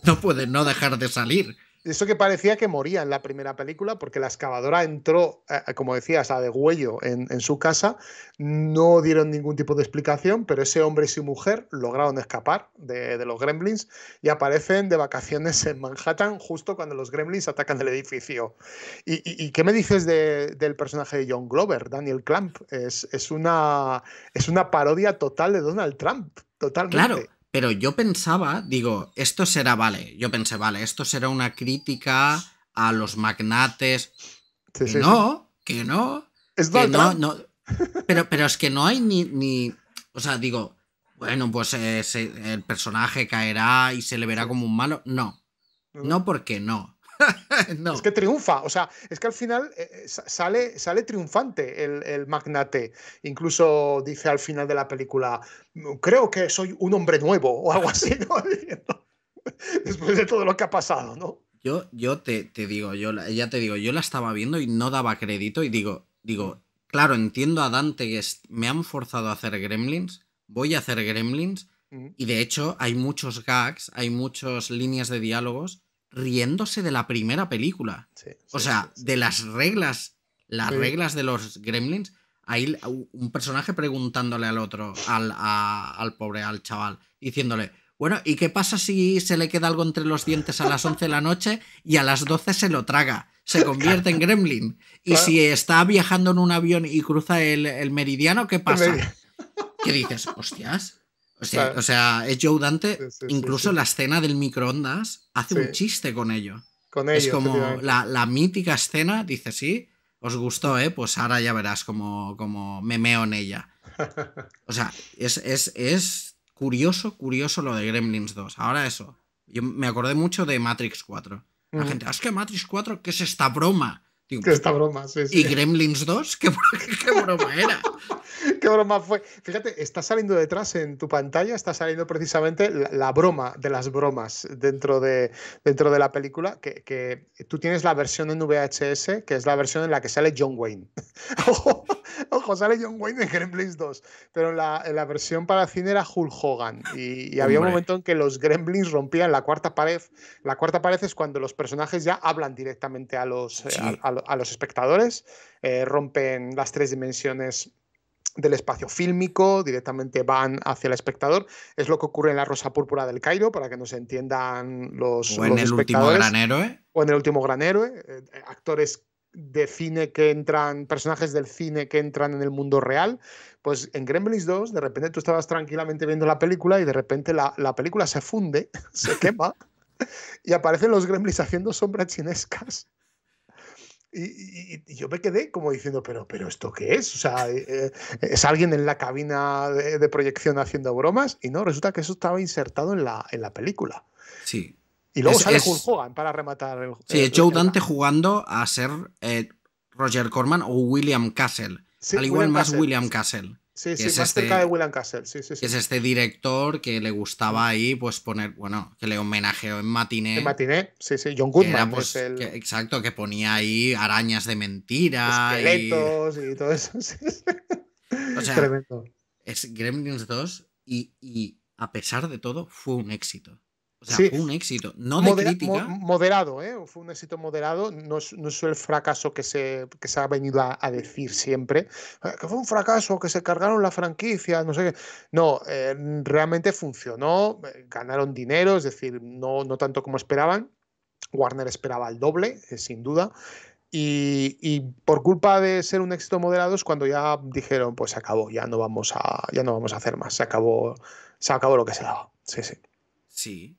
No puede no dejar de salir. Eso que parecía que moría en la primera película porque la excavadora entró, como decías, a degüello en su casa. No dieron ningún tipo de explicación, pero ese hombre y su mujer lograron escapar de los gremlins y aparecen de vacaciones en Manhattan justo cuando los gremlins atacan el edificio. ¿Y qué me dices del personaje de John Glover, Daniel Clamp? Es una parodia total de Donald Trump, Claro, totalmente. pero yo pensaba, digo, esto será, vale, yo pensé, vale, esto será una crítica a los magnates. Sí, Que sí, sí. no, que no, Es que Donald no, Trump. no. Pero es que no hay ni. O sea, digo, bueno, pues el personaje caerá y se le verá Sí. como un malo. No, No, no. no porque no. Es No. que triunfa, o sea, es que al final sale triunfante el magnate. Incluso dice al final de la película, creo que soy un hombre nuevo o algo así, ¿no? Después de todo lo que ha pasado, ¿no? Yo te digo, ya te digo, yo la estaba viendo y no daba crédito y digo, claro, entiendo a Dante que me han forzado a hacer Gremlins, voy a hacer Gremlins y de hecho hay muchos gags, hay muchas líneas de diálogos riéndose de la primera película. Sí, O sea, sí. de las reglas Sí. de los Gremlins, hay un personaje preguntándole al otro, al pobre, al chaval, diciéndole, bueno, ¿y qué pasa si se le queda algo entre los dientes a las 11 de la noche y a las 12 se lo traga? Se convierte en gremlin. Y Claro. si está viajando en un avión y cruza el meridiano, ¿qué pasa? ¿Qué dices? Hostias. Claro. O sea, es Joe Dante, Sí. incluso la escena del microondas, hace Sí, un chiste con ello. con Es ello, como efectivamente. la mítica escena, dice, sí, os gustó, pues ahora ya verás como me meo en ella. O sea, es curioso lo de Gremlins 2. Ahora eso. Yo me acordé mucho de Matrix 4. La gente, es que Matrix 4, ¿qué es esta broma? Digo, Que esta broma, sí. ¿y Gremlins 2? ¿Qué broma era? ¿Qué broma fue? Fíjate, está saliendo detrás en tu pantalla, está saliendo precisamente la broma de las bromas dentro de la película, que tú tienes la versión en VHS, que es la versión en la que sale John Wayne. Ojo, sale John Wayne en Gremlins 2, pero en la versión para cine era Hulk Hogan y había un Hombre. momento en que los Gremlins rompían la cuarta pared. La cuarta pared es cuando los personajes ya hablan directamente a los, Sí. a los espectadores, rompen las tres dimensiones del espacio fílmico, directamente van hacia el espectador. Es lo que ocurre en La Rosa Púrpura del Cairo, para que nos entiendan O en los El Último espectadores. Gran Héroe. O en El Último Gran Héroe. Actores de cine que entran, personajes del cine que entran en el mundo real. Pues en Gremlins 2, de repente tú estabas tranquilamente viendo la película y de repente la película se funde, se quema y aparecen los Gremlins haciendo sombras chinescas. Y yo me quedé como diciendo, pero ¿esto qué es? O sea, ¿es alguien en la cabina de proyección haciendo bromas? Y no, resulta que eso estaba insertado en la película. Sí. Y luego sale Hulk Hogan para rematar Sí, es Joe Dante jugando a ser Roger Corman o William Castle. Sí, Al igual William más Castle. William Castle. Sí, Que es más cerca de William Castle. Sí. Que es este director que le gustaba ahí pues poner, bueno, que le homenajeó en Matiné. En Matiné, sí. John Goodman era, pues, es el... exacto, que ponía ahí arañas de mentira. Esqueletos y todo eso. Sí. O sea, tremendo. Es Gremlins 2 y a pesar de todo fue un éxito. O sea, Sí. fue un éxito. No de crítica. Moderado, ¿eh? Fue un éxito moderado. No es el fracaso que se ha venido a decir siempre. Que fue un fracaso, que se cargaron la franquicia, no sé qué. No, realmente funcionó. Ganaron dinero, es decir, no tanto como esperaban. Warner esperaba el doble, sin duda. Y por culpa de ser un éxito moderado es cuando ya dijeron, pues se acabó, ya no vamos a hacer más. Se acabó lo que se daba. Sí. Sí.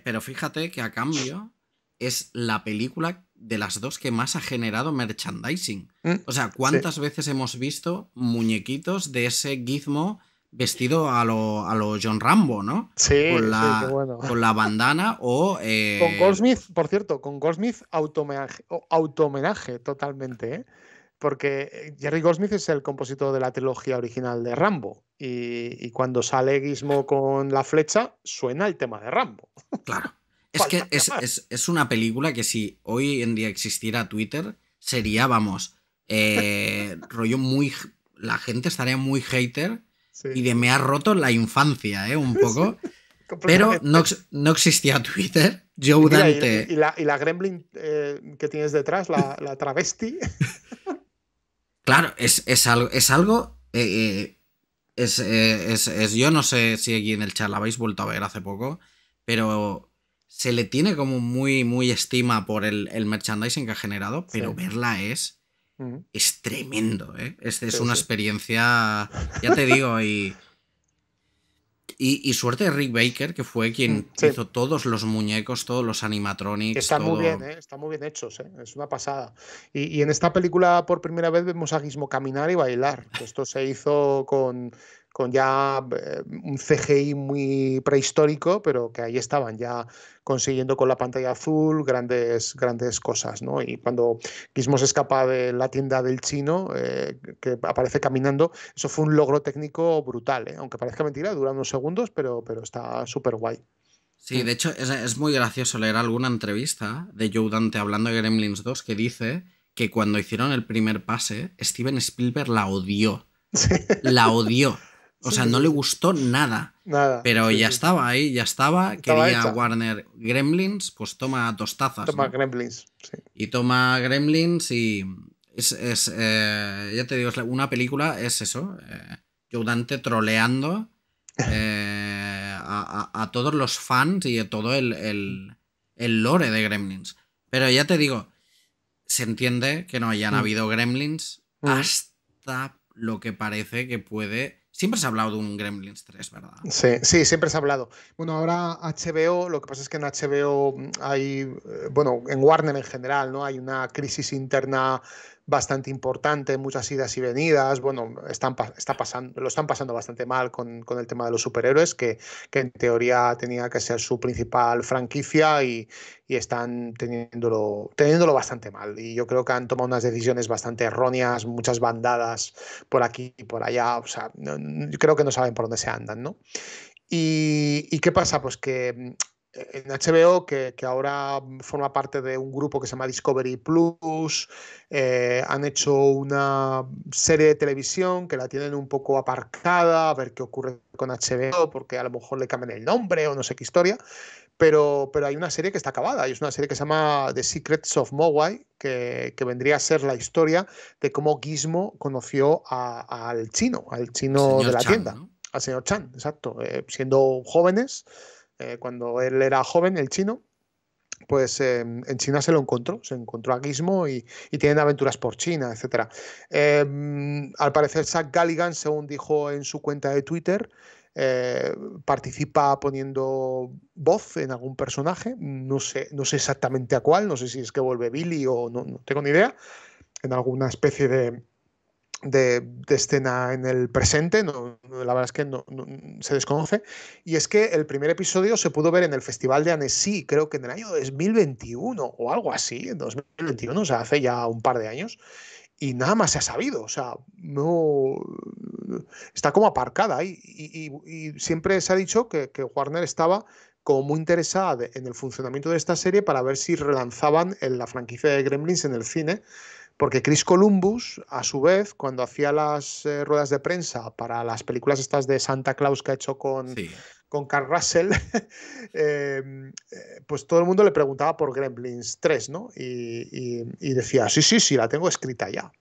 Pero fíjate que a cambio es la película de las dos que más ha generado merchandising. O sea, ¿cuántas veces hemos visto muñequitos de ese Gizmo vestido a lo John Rambo, ¿no? Sí, qué bueno. Con la bandana o... Con Goldsmith, por cierto, auto-homenaje totalmente, ¿eh? Porque Jerry Goldsmith es el compositor de la trilogía original de Rambo y cuando sale Gizmo con la flecha suena el tema de Rambo. Claro. Es que es una película que si hoy en día existiera Twitter sería, vamos, rollo muy... La gente estaría muy hater y me ha roto la infancia, un poco. Sí, pero no existía Twitter Joe Mira, Dante. y la Gremlin que tienes detrás, la travesti. Claro, es algo. Yo no sé si aquí en el chat la habéis vuelto a ver hace poco, pero se le tiene como muy, muy estima por el merchandising que ha generado, pero verla es tremendo, ¿eh? Es una experiencia, ya te digo, y suerte de Rick Baker, que fue quien hizo todos los muñecos, todos los animatronics. Están muy bien, están muy bien hechos, es una pasada. Y en esta película por primera vez vemos a Gizmo caminar y bailar. Esto se hizo con ya un CGI muy prehistórico, pero que ahí estaban ya consiguiendo con la pantalla azul grandes cosas, ¿no? Y cuando Gizmo se escapa de la tienda del chino, que aparece caminando, eso fue un logro técnico brutal, ¿eh? Aunque parezca mentira, dura unos segundos, pero está súper guay. Sí, de hecho es muy gracioso leer alguna entrevista de Joe Dante hablando de Gremlins 2 que dice que cuando hicieron el primer pase, Steven Spielberg la odió. Sí. La odió. O sea, no le gustó nada. Nada. Pero ya estaba ahí, ya estaba. Quería hecha. Warner Gremlins, pues toma 2 tazas. Toma, ¿no? Gremlins. Sí. Y toma Gremlins y ya te digo, una película es eso. Joe Dante troleando a todos los fans y a todo el lore de Gremlins. Pero ya te digo, se entiende que no hayan habido Gremlins hasta lo que parece que puede... Siempre se ha hablado de un Gremlins 3, ¿verdad? Sí, siempre se ha hablado. Bueno, ahora HBO, lo que pasa es que en HBO hay, bueno, en Warner en general, ¿no? Hay una crisis interna bastante importante, muchas idas y venidas. Bueno, lo están pasando bastante mal con el tema de los superhéroes, que en teoría tenía que ser su principal franquicia y están teniéndolo bastante mal. Y yo creo que han tomado unas decisiones bastante erróneas, muchas bandadas por aquí y por allá. O sea, yo creo que no saben por dónde se andan, ¿no? ¿Y qué pasa? Pues que en HBO, que ahora forma parte de un grupo que se llama Discovery Plus, han hecho una serie de televisión que la tienen un poco aparcada, a ver qué ocurre con HBO, porque a lo mejor le cambian el nombre o no sé qué historia. Pero hay una serie que está acabada, y es una serie que se llama The Secrets of Mogwai, que vendría a ser la historia de cómo Gizmo conoció al chino de la Chan, tienda, ¿no? al señor Chan, exacto. Siendo jóvenes, cuando él era joven, el chino, pues en China se encontró a Gizmo y tienen aventuras por China, etc. Al parecer, Zach Galligan, según dijo en su cuenta de Twitter, participa poniendo voz en algún personaje, no sé exactamente a cuál, no sé si es que vuelve Billy o no tengo ni idea, en alguna especie de escena en el presente, la verdad es que no se desconoce, y es que el primer episodio se pudo ver en el Festival de Annecy, creo que en el año 2021 o algo así, en 2021, o sea, hace ya un par de años, y nada más se ha sabido, o sea, no está como aparcada ahí, y siempre se ha dicho que Warner estaba como muy interesada en el funcionamiento de esta serie para ver si relanzaban la franquicia de Gremlins en el cine, porque Chris Columbus, a su vez, cuando hacía las ruedas de prensa para las películas estas de Santa Claus que ha hecho con Kurt Russell, pues todo el mundo le preguntaba por Gremlins 3, ¿no? Y decía, sí, la tengo escrita ya.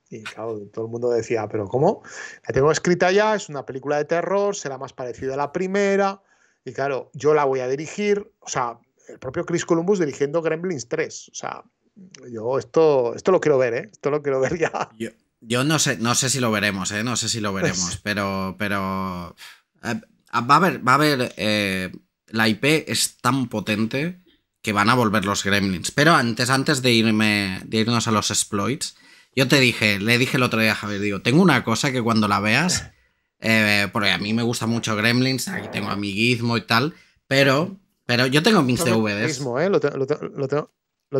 Y claro, todo el mundo decía, ¿pero cómo? La tengo escrita ya, es una película de terror, será más parecida a la primera. Y claro, yo la voy a dirigir, o sea, el propio Chris Columbus dirigiendo Gremlins 3. O sea, yo esto lo quiero ver, ¿eh? Esto lo quiero ver ya. Yo no sé si lo veremos, ¿eh? No sé si lo veremos, pero va a haber la IP es tan potente que van a volver los Gremlins. Pero antes de irnos a los exploits, yo le dije el otro día a Javier, digo, tengo una cosa que cuando la veas, porque a mí me gusta mucho Gremlins, aquí tengo a mi Gizmo y tal, pero yo tengo mis DVDs. Mismo, ¿eh? Lo tengo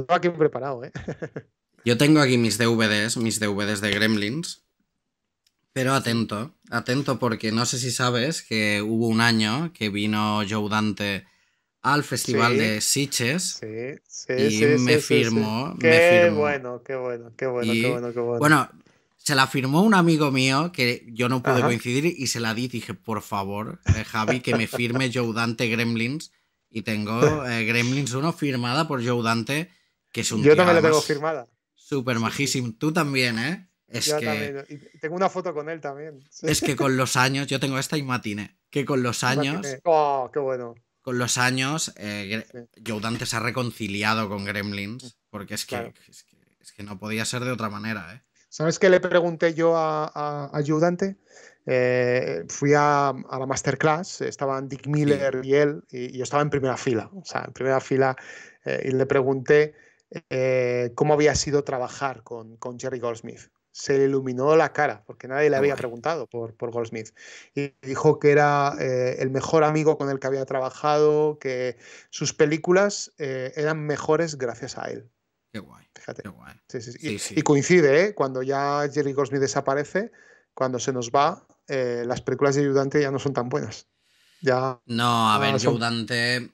aquí preparado, ¿eh? Yo tengo aquí mis DVDs de Gremlins, pero atento porque no sé si sabes que hubo un año que vino Joe Dante al festival de Sitges y me firmó. Qué bueno. Bueno, se la firmó un amigo mío que yo no pude coincidir y se la di. Dije, por favor, Javi, que me firme Joe Dante Gremlins. Y tengo Gremlins 1 firmada por Joe Dante, que es un Yo tío también la tengo además firmada. súper majísimo. Tú también, ¿eh? Yo también. Y tengo una foto con él también. Sí. Es que con los años, yo tengo esta y Matiné, que con los años... ¡Oh, qué bueno! Con los años, Sí. Joe Dante se ha reconciliado con Gremlins, porque Claro. es que no podía ser de otra manera, ¿eh? ¿Sabes qué le pregunté yo a ayudante? Fui a la masterclass, estaban Dick Miller Sí, y él, y yo estaba en primera fila, o sea, en primera fila, y le pregunté cómo había sido trabajar con Jerry Goldsmith. Se le iluminó la cara, porque nadie le qué había guay. preguntado por Goldsmith. Y dijo que era el mejor amigo con el que había trabajado, que sus películas eran mejores gracias a él. Qué guay, Fíjate. qué guay. Sí, sí, sí. Sí, Y sí. coincide, ¿eh? Cuando ya Jerry Goldsmith desaparece, cuando se nos va, las películas de ayudante ya no son tan buenas. Ya No, a ver, Joe son. Dante.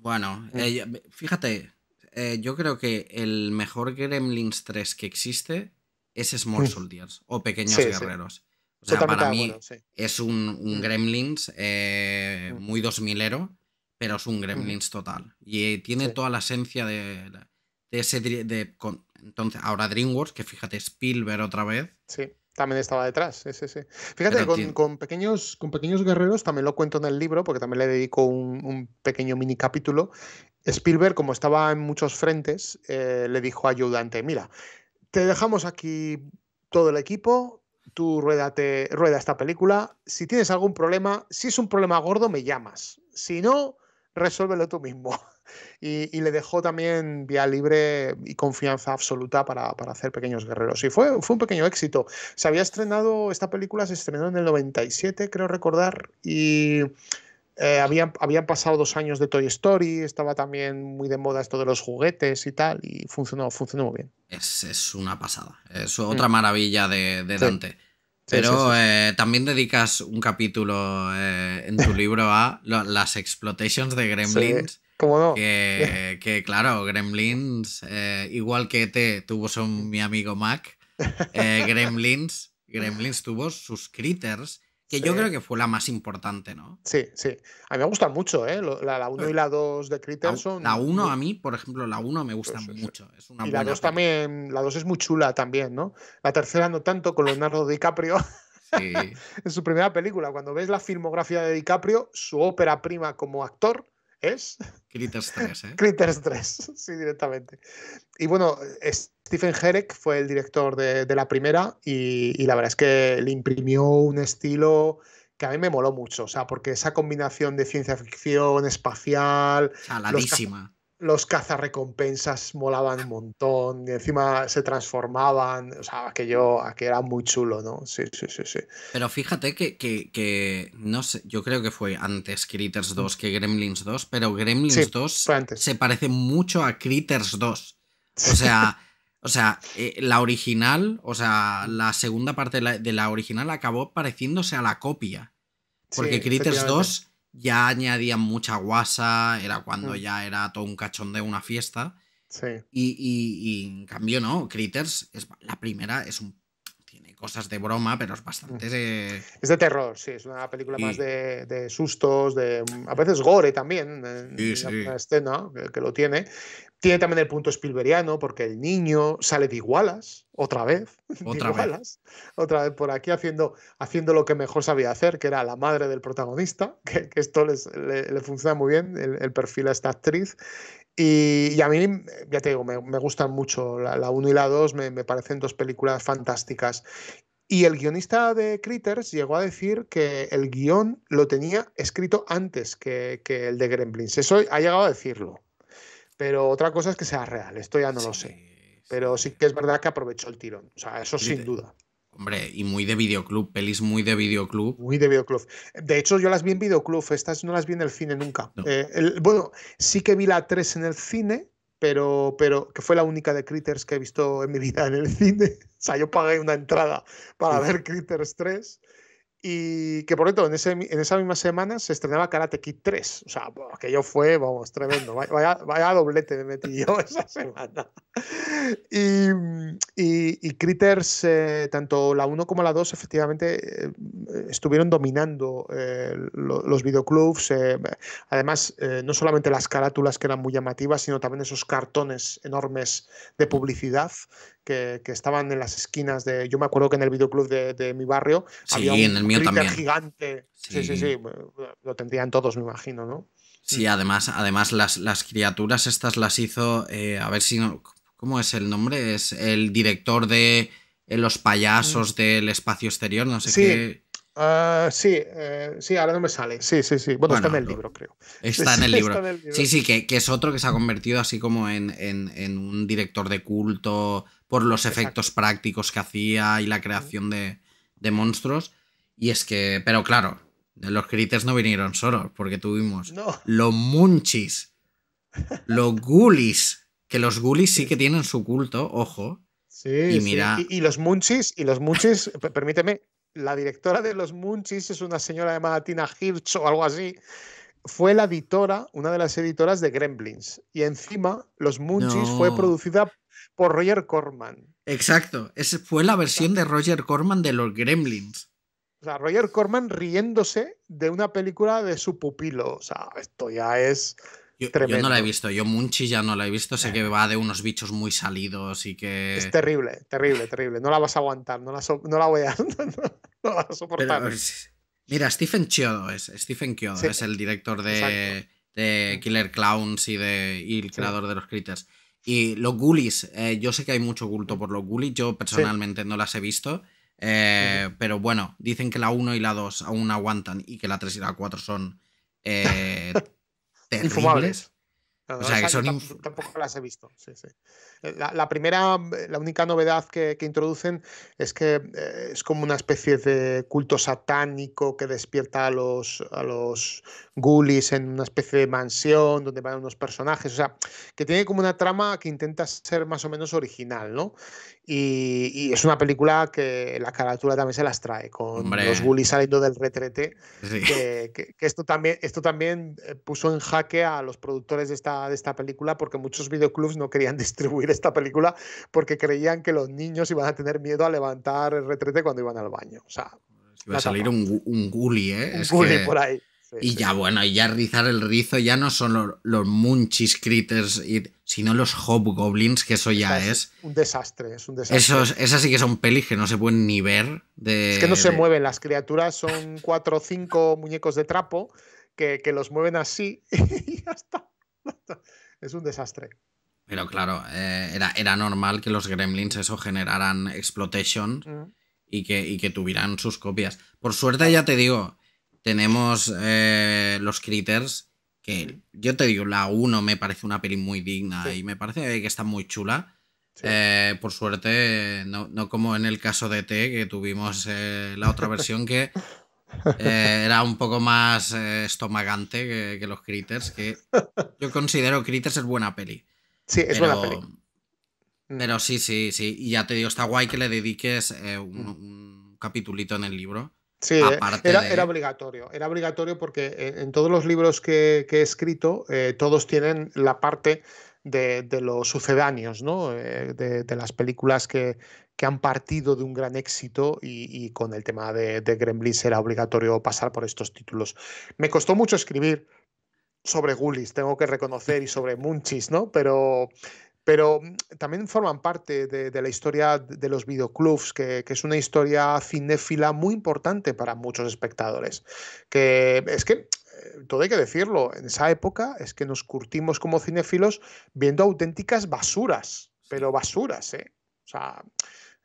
Bueno, fíjate, yo creo que el mejor Gremlins 3 que existe es Small Soldiers o Pequeños Sí, sí. Guerreros. O sea, Totalmente para de acuerdo, mí sí. es un Gremlins Mm, muy 2000ero, pero es un ujú, Gremlins total. Y tiene sí, toda la esencia de ese... entonces, ahora DreamWorks, que fíjate, Spielberg otra vez, sí. También estaba detrás. Sí, sí, sí. Fíjate, pero con pequeños guerreros, también lo cuento en el libro, porque también le dedico un pequeño mini capítulo. Spielberg, como estaba en muchos frentes, le dijo a ayudante, mira, te dejamos aquí todo el equipo, tú rueda esta película. Si tienes algún problema, si es un problema gordo, me llamas. Si no, resuélvelo tú mismo. Y le dejó también vía libre y confianza absoluta para hacer Pequeños Guerreros. Y fue un pequeño éxito. Esta película se estrenó en el 97, creo recordar, y habían pasado 2 años de Toy Story, estaba también muy de moda esto de los juguetes y tal, y funcionó muy bien. es una pasada. Es Mm, otra maravilla de sí, Dante. sí, sí, sí, Pero sí. también dedicas un capítulo en tu libro a las exploitations de Sí, Gremlins. ¿cómo no? Que claro, Gremlins, igual que T tuvo mi amigo Mac, Gremlins tuvo sus Critters, que Sí, yo creo que fue la más importante, ¿no? sí, sí. A mí me gustan mucho, ¿eh? La 1 y la 2 de Critter La son 1 muy. a mí, por ejemplo, la 1 me Sí, gusta sí, sí. mucho, es una Y la buena 2 peli. también, la 2 es muy chula también, ¿no? La tercera no tanto, con Leonardo DiCaprio. Sí, En su primera película, cuando ves la filmografía de DiCaprio, su ópera prima como actor es Critters 3, ¿eh? Critters 3, sí, directamente. Y bueno, Stephen Herek fue el director de la primera y la verdad es que le imprimió un estilo que a mí me moló mucho, o sea, porque esa combinación de ciencia ficción, espacial, los, caza- Chaladísima. los cazarrecompensas molaban un montón y encima se transformaban, o sea, aquello era muy chulo, ¿no? Sí, sí, sí, sí. Pero fíjate que, no sé, yo creo que fue antes Critters 2 que Gremlins 2, pero Gremlins Sí, fue 2 antes. se parece mucho a Critters 2. O Sí. sea, la original, o sea, la segunda parte de la original acabó pareciéndose a la copia. Sí, Porque Critters efectivamente. 2 ya añadía mucha guasa, era cuando Mm, ya era todo un cachondeo, una fiesta. sí. Y en cambio, no, Critters, la primera tiene cosas de broma, pero es Mm. bastante... Es de terror, sí, es una película más sí, de sustos, a veces gore también, sí, en alguna sí. escena que lo tiene. Tiene también el punto Spielbergiano, porque el niño sale de igualas, otra vez, de Otra vez. igualas, otra vez por aquí haciendo lo que mejor sabía hacer, que era la madre del protagonista, que esto le funciona muy bien, el perfil a esta actriz. Y a mí, ya te digo, me gustan mucho la 1 y la 2, me parecen dos películas fantásticas. Y el guionista de Critters llegó a decir que el guión lo tenía escrito antes que el de Gremlins. Eso ha llegado a decirlo. Pero otra cosa es que sea real. Esto ya no lo sé. Sí, Pero sí. sí que es verdad que aprovechó el tirón. O sea, eso sin duda. Hombre, y muy de videoclub, pelis muy de videoclub. Muy de videoclub. De hecho, yo las vi en videoclub. Estas no las vi en el cine nunca. No. Bueno, sí que vi la 3 en el cine, pero que fue la única de Critters que he visto en mi vida en el cine. O sea, yo pagué una entrada para Uf, ver Critters 3. Y que por cierto, en esa misma semana se estrenaba Karate Kid 3. O sea, aquello fue, vamos, tremendo. Vaya doblete me metí yo esa semana. Y Critters, tanto la uno como la 2 efectivamente estuvieron dominando los videoclubs. Además, no solamente las carátulas que eran muy llamativas, sino también esos cartones enormes de publicidad que estaban en las esquinas de... Yo me acuerdo que en el videoclub de mi barrio había Sí, en el un mío Critter también. gigante. Sí, sí, sí. Lo tendrían todos, me imagino, ¿no? Sí, además las criaturas estas las hizo, a ver si no, ¿cómo es el nombre? Es el director de Los payasos del espacio exterior, no sé Sí, qué. sí, ahora no me sale. Sí, sí, sí. Bueno, está en Bueno, el libro, creo. Sí, está en sí, el está libro. en el Sí, libro. sí, que es otro que se ha convertido así como en un director de culto por los efectos Exacto. prácticos que hacía y la creación de monstruos. Y es que, pero claro, los Critters no vinieron solos, porque tuvimos No. los Munchies, los Ghoulies, que los Ghoulies sí Sí, que tienen su culto, ojo. Y sí, sí. mira, Y los Munchies, permíteme, la directora de los Munchies es una señora llamada Tina Hirsch o algo así. Fue la editora, una de las editoras de Gremlins. Y encima, los Munchies fue no. producida por Roger Corman. Exacto, esa fue la O sea, versión de Roger Corman de los Gremlins. Roger Corman riéndose de una película de su pupilo. O sea, esto ya es Yo no la he tremendo. visto, yo Munchi ya no la he visto, sé que va de unos bichos muy salidos y Es que... terrible, terrible, terrible. No la vas a aguantar, no la voy a, no la vas a Pero soportar. mira, Stephen Chiodo Sí, es el director exacto. de Mm, Killer Clowns y el sí, creador de los Critters. Y los Ghoulies, yo sé que hay mucho culto mm, por los Ghoulies, yo sí. personalmente no las he visto, Ujú. pero bueno, dicen que la uno y la 2 aún aguantan y que la 3 y la 4 son eh, terribles. Infumables. No, O no, sea, que esa yo son... tampoco las he visto. Sí, sí. La primera, la única novedad que introducen es que es como una especie de culto satánico que despierta a los ghoulies en una especie de mansión donde van unos personajes. O sea, que tiene como una trama que intenta ser más o menos original, ¿no? Y es una película que la carátula también se las trae, con los Hombre, ghoulies saliendo del retrete sí. que esto también puso en jaque a los productores de esta película porque muchos videoclubs no querían distribuir esta película porque creían que los niños iban a tener miedo a levantar el retrete cuando iban al baño. O sea, Si va a una salir tapa. un ghoulie, ¿eh? Un Es ghoulie que... por ahí. Sí, Y sí. ya, bueno, y ya rizar el rizo ya no son los Munchies Critters, sino los Hobgoblins, que eso Esta ya es es... un desastre, es un desastre. Esas sí que son pelis que no se pueden ni ver Es que no se de... mueven las criaturas, son 4 o 5 muñecos de trapo que los mueven así y ya está. Es un desastre. Pero claro, era normal que los Gremlins eso generaran exploitation Mm, y que tuvieran sus copias. Por suerte, claro. ya te digo, tenemos los Critters, Mm, que yo te digo, la uno me parece una peli muy digna sí, y me parece que está muy chula. sí. Por suerte, no como en el caso de T, que tuvimos la otra versión que era un poco más estomagante que los Critters, que yo considero Critters es buena peli. Sí, es buena peli. Pero, Mm, pero sí, sí, sí. Y ya te digo, está guay que le dediques mm. un capitulito en el libro. Sí, Aparte era de... obligatorio. Era obligatorio porque en todos los libros que he escrito, todos tienen la parte de los sucedáneos, ¿no? De las películas que han partido de un gran éxito y con el tema de Gremlins era obligatorio pasar por estos títulos. Me costó mucho escribir sobre Ghoulies, tengo que reconocer, y sobre Munchies, ¿no? Pero también forman parte de la historia de los videoclubs, que es una historia cinéfila muy importante para muchos espectadores. Que es que, todo hay que decirlo, en esa época es que nos curtimos como cinéfilos viendo auténticas basuras, Sí, pero basuras, ¿eh? O sea,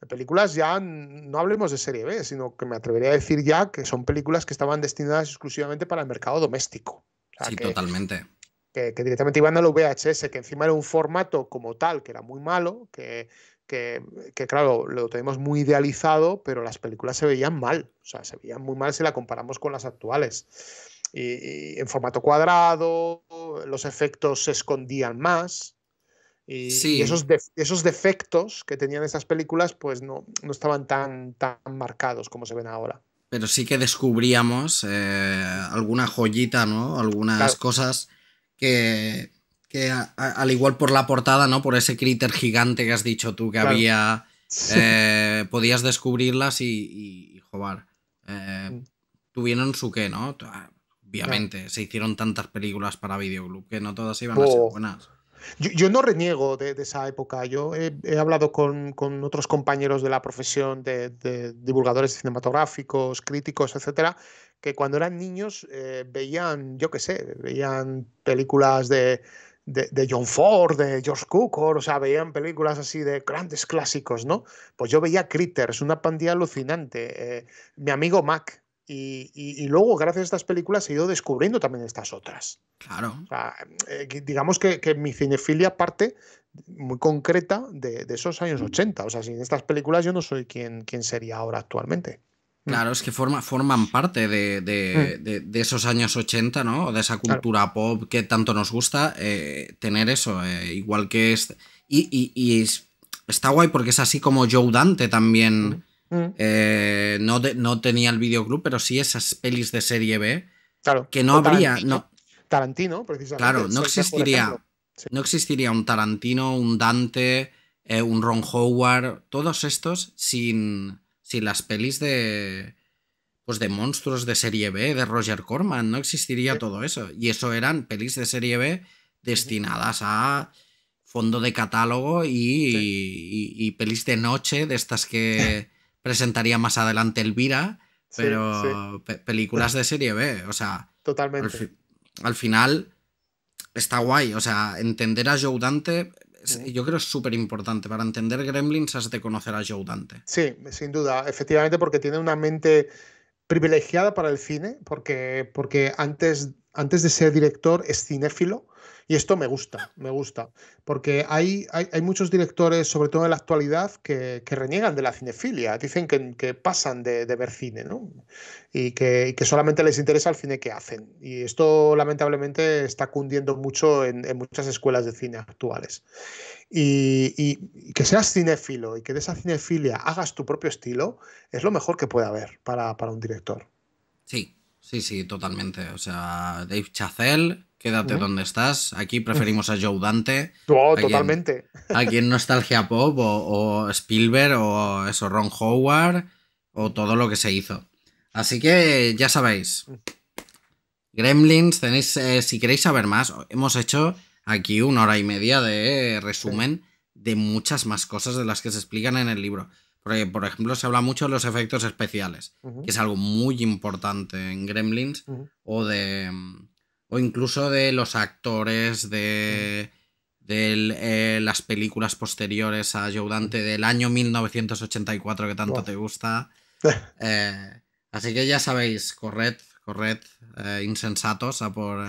películas ya, no hablemos de serie B, sino que me atrevería a decir ya que son películas que estaban destinadas exclusivamente para el mercado doméstico. O sea, sí, que totalmente. que directamente iban al VHS, que encima era un formato como tal, que era muy malo, que, que claro, lo tenemos muy idealizado, pero las películas se veían mal, o sea, se veían muy mal si la comparamos con las actuales. Y en formato cuadrado, los efectos se escondían más. Y Sí, esos defectos que tenían esas películas, pues no estaban tan marcados como se ven ahora. pero sí que descubríamos alguna joyita, ¿no? Algunas Claro. cosas que, que al igual por la portada, ¿no? Por ese críter gigante que has dicho tú que Claro. había, Sí. podías descubrirlas y joder, tuvieron su qué, ¿no? Obviamente, se hicieron tantas películas para videoclub que no todas iban a ser Oh. buenas. Yo no reniego de esa época. Yo he hablado con otros compañeros de la profesión, de divulgadores cinematográficos, críticos, etcétera, que cuando eran niños veían, yo qué sé, veían películas de John Ford, de George Cukor, o sea, veían películas así de grandes clásicos, ¿no? Pues yo veía Critters, una pandilla alucinante, mi amigo Mac. Y luego, gracias a estas películas, he ido descubriendo también estas otras. Claro. O sea, digamos que mi cinefilia parte muy concreta de esos años 80. O sea, sin estas películas yo no soy quien sería ahora actualmente. Claro, es que forman parte de esos años 80, ¿no? O de esa cultura pop que tanto nos gusta, tener eso, igual que es... Y está guay porque es así como Joe Dante también no tenía el videoclub, pero sí esas pelis de serie B, Claro. que no O habría... Tarantino, precisamente. Claro, es el mejor ejemplo. Sí. no existiría un Tarantino, un Dante, un Ron Howard, todos estos sin las pelis pues de monstruos de serie B, de Roger Corman, no existiría todo eso. Y eso eran pelis de serie B destinadas a fondo de catálogo y pelis de noche, de estas que presentaría más adelante Elvira, pero películas de serie B, o sea, totalmente. Al final está guay, o sea, entender a Joe Dante yo creo es súper importante. Para entender Gremlins has de conocer a Joe Dante. Sí, sin duda, efectivamente, porque tiene una mente privilegiada para el cine, porque antes de ser director es cinéfilo, y esto me gusta, porque hay muchos directores, sobre todo en la actualidad, que reniegan de la cinefilia, dicen que pasan de ver cine, ¿no? Y que solamente les interesa el cine que hacen. Y esto lamentablemente está cundiendo mucho en muchas escuelas de cine actuales. Y que seas cinéfilo y que de esa cinefilia hagas tu propio estilo es lo mejor que puede haber para un director. Sí, totalmente. O sea, Dave Chazelle, quédate donde estás. Aquí preferimos a Joe Dante. Totalmente. Aquí en Nostalgia Pop o Spielberg o eso, Ron Howard o todo lo que se hizo. Así que ya sabéis. Gremlins, tenéis, si queréis saber más, hemos hecho aquí 1 hora y media de resumen de muchas más cosas de las que se explican en el libro. Porque, por ejemplo, se habla mucho de los efectos especiales, que es algo muy importante en Gremlins, o incluso de los actores, de las películas posteriores a Joe Dante del año 1984 que tanto te gusta. Así que ya sabéis, corred, insensatos, a por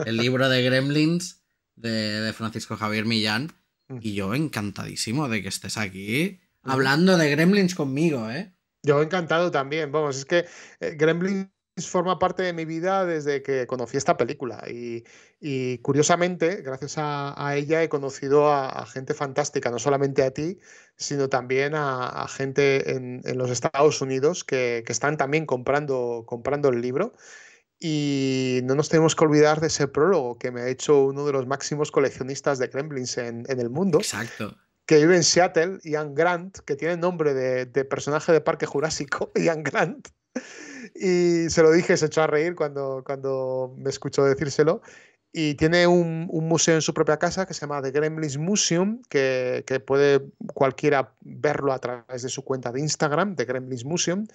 el libro de Gremlins de Francisco Javier Millán. Y yo encantadísimo de que estés aquí hablando de Gremlins conmigo, ¿eh? Yo encantado también. Vamos, es que Gremlins forma parte de mi vida desde que conocí esta película. Y curiosamente, gracias a ella he conocido a gente fantástica, no solamente a ti, sino también a gente en los Estados Unidos que están también comprando el libro. Y no nos tenemos que olvidar de ese prólogo que me ha hecho uno de los máximos coleccionistas de Gremlins en el mundo. Exacto. Que vive en Seattle, Ian Grant, que tiene nombre de personaje de Parque Jurásico, Ian Grant. Y se lo dije, se echó a reír cuando me escuchó decírselo. Y tiene un museo en su propia casa que se llama The Gremlins Museum, que puede cualquiera verlo a través de su cuenta de Instagram, The Gremlins Museum.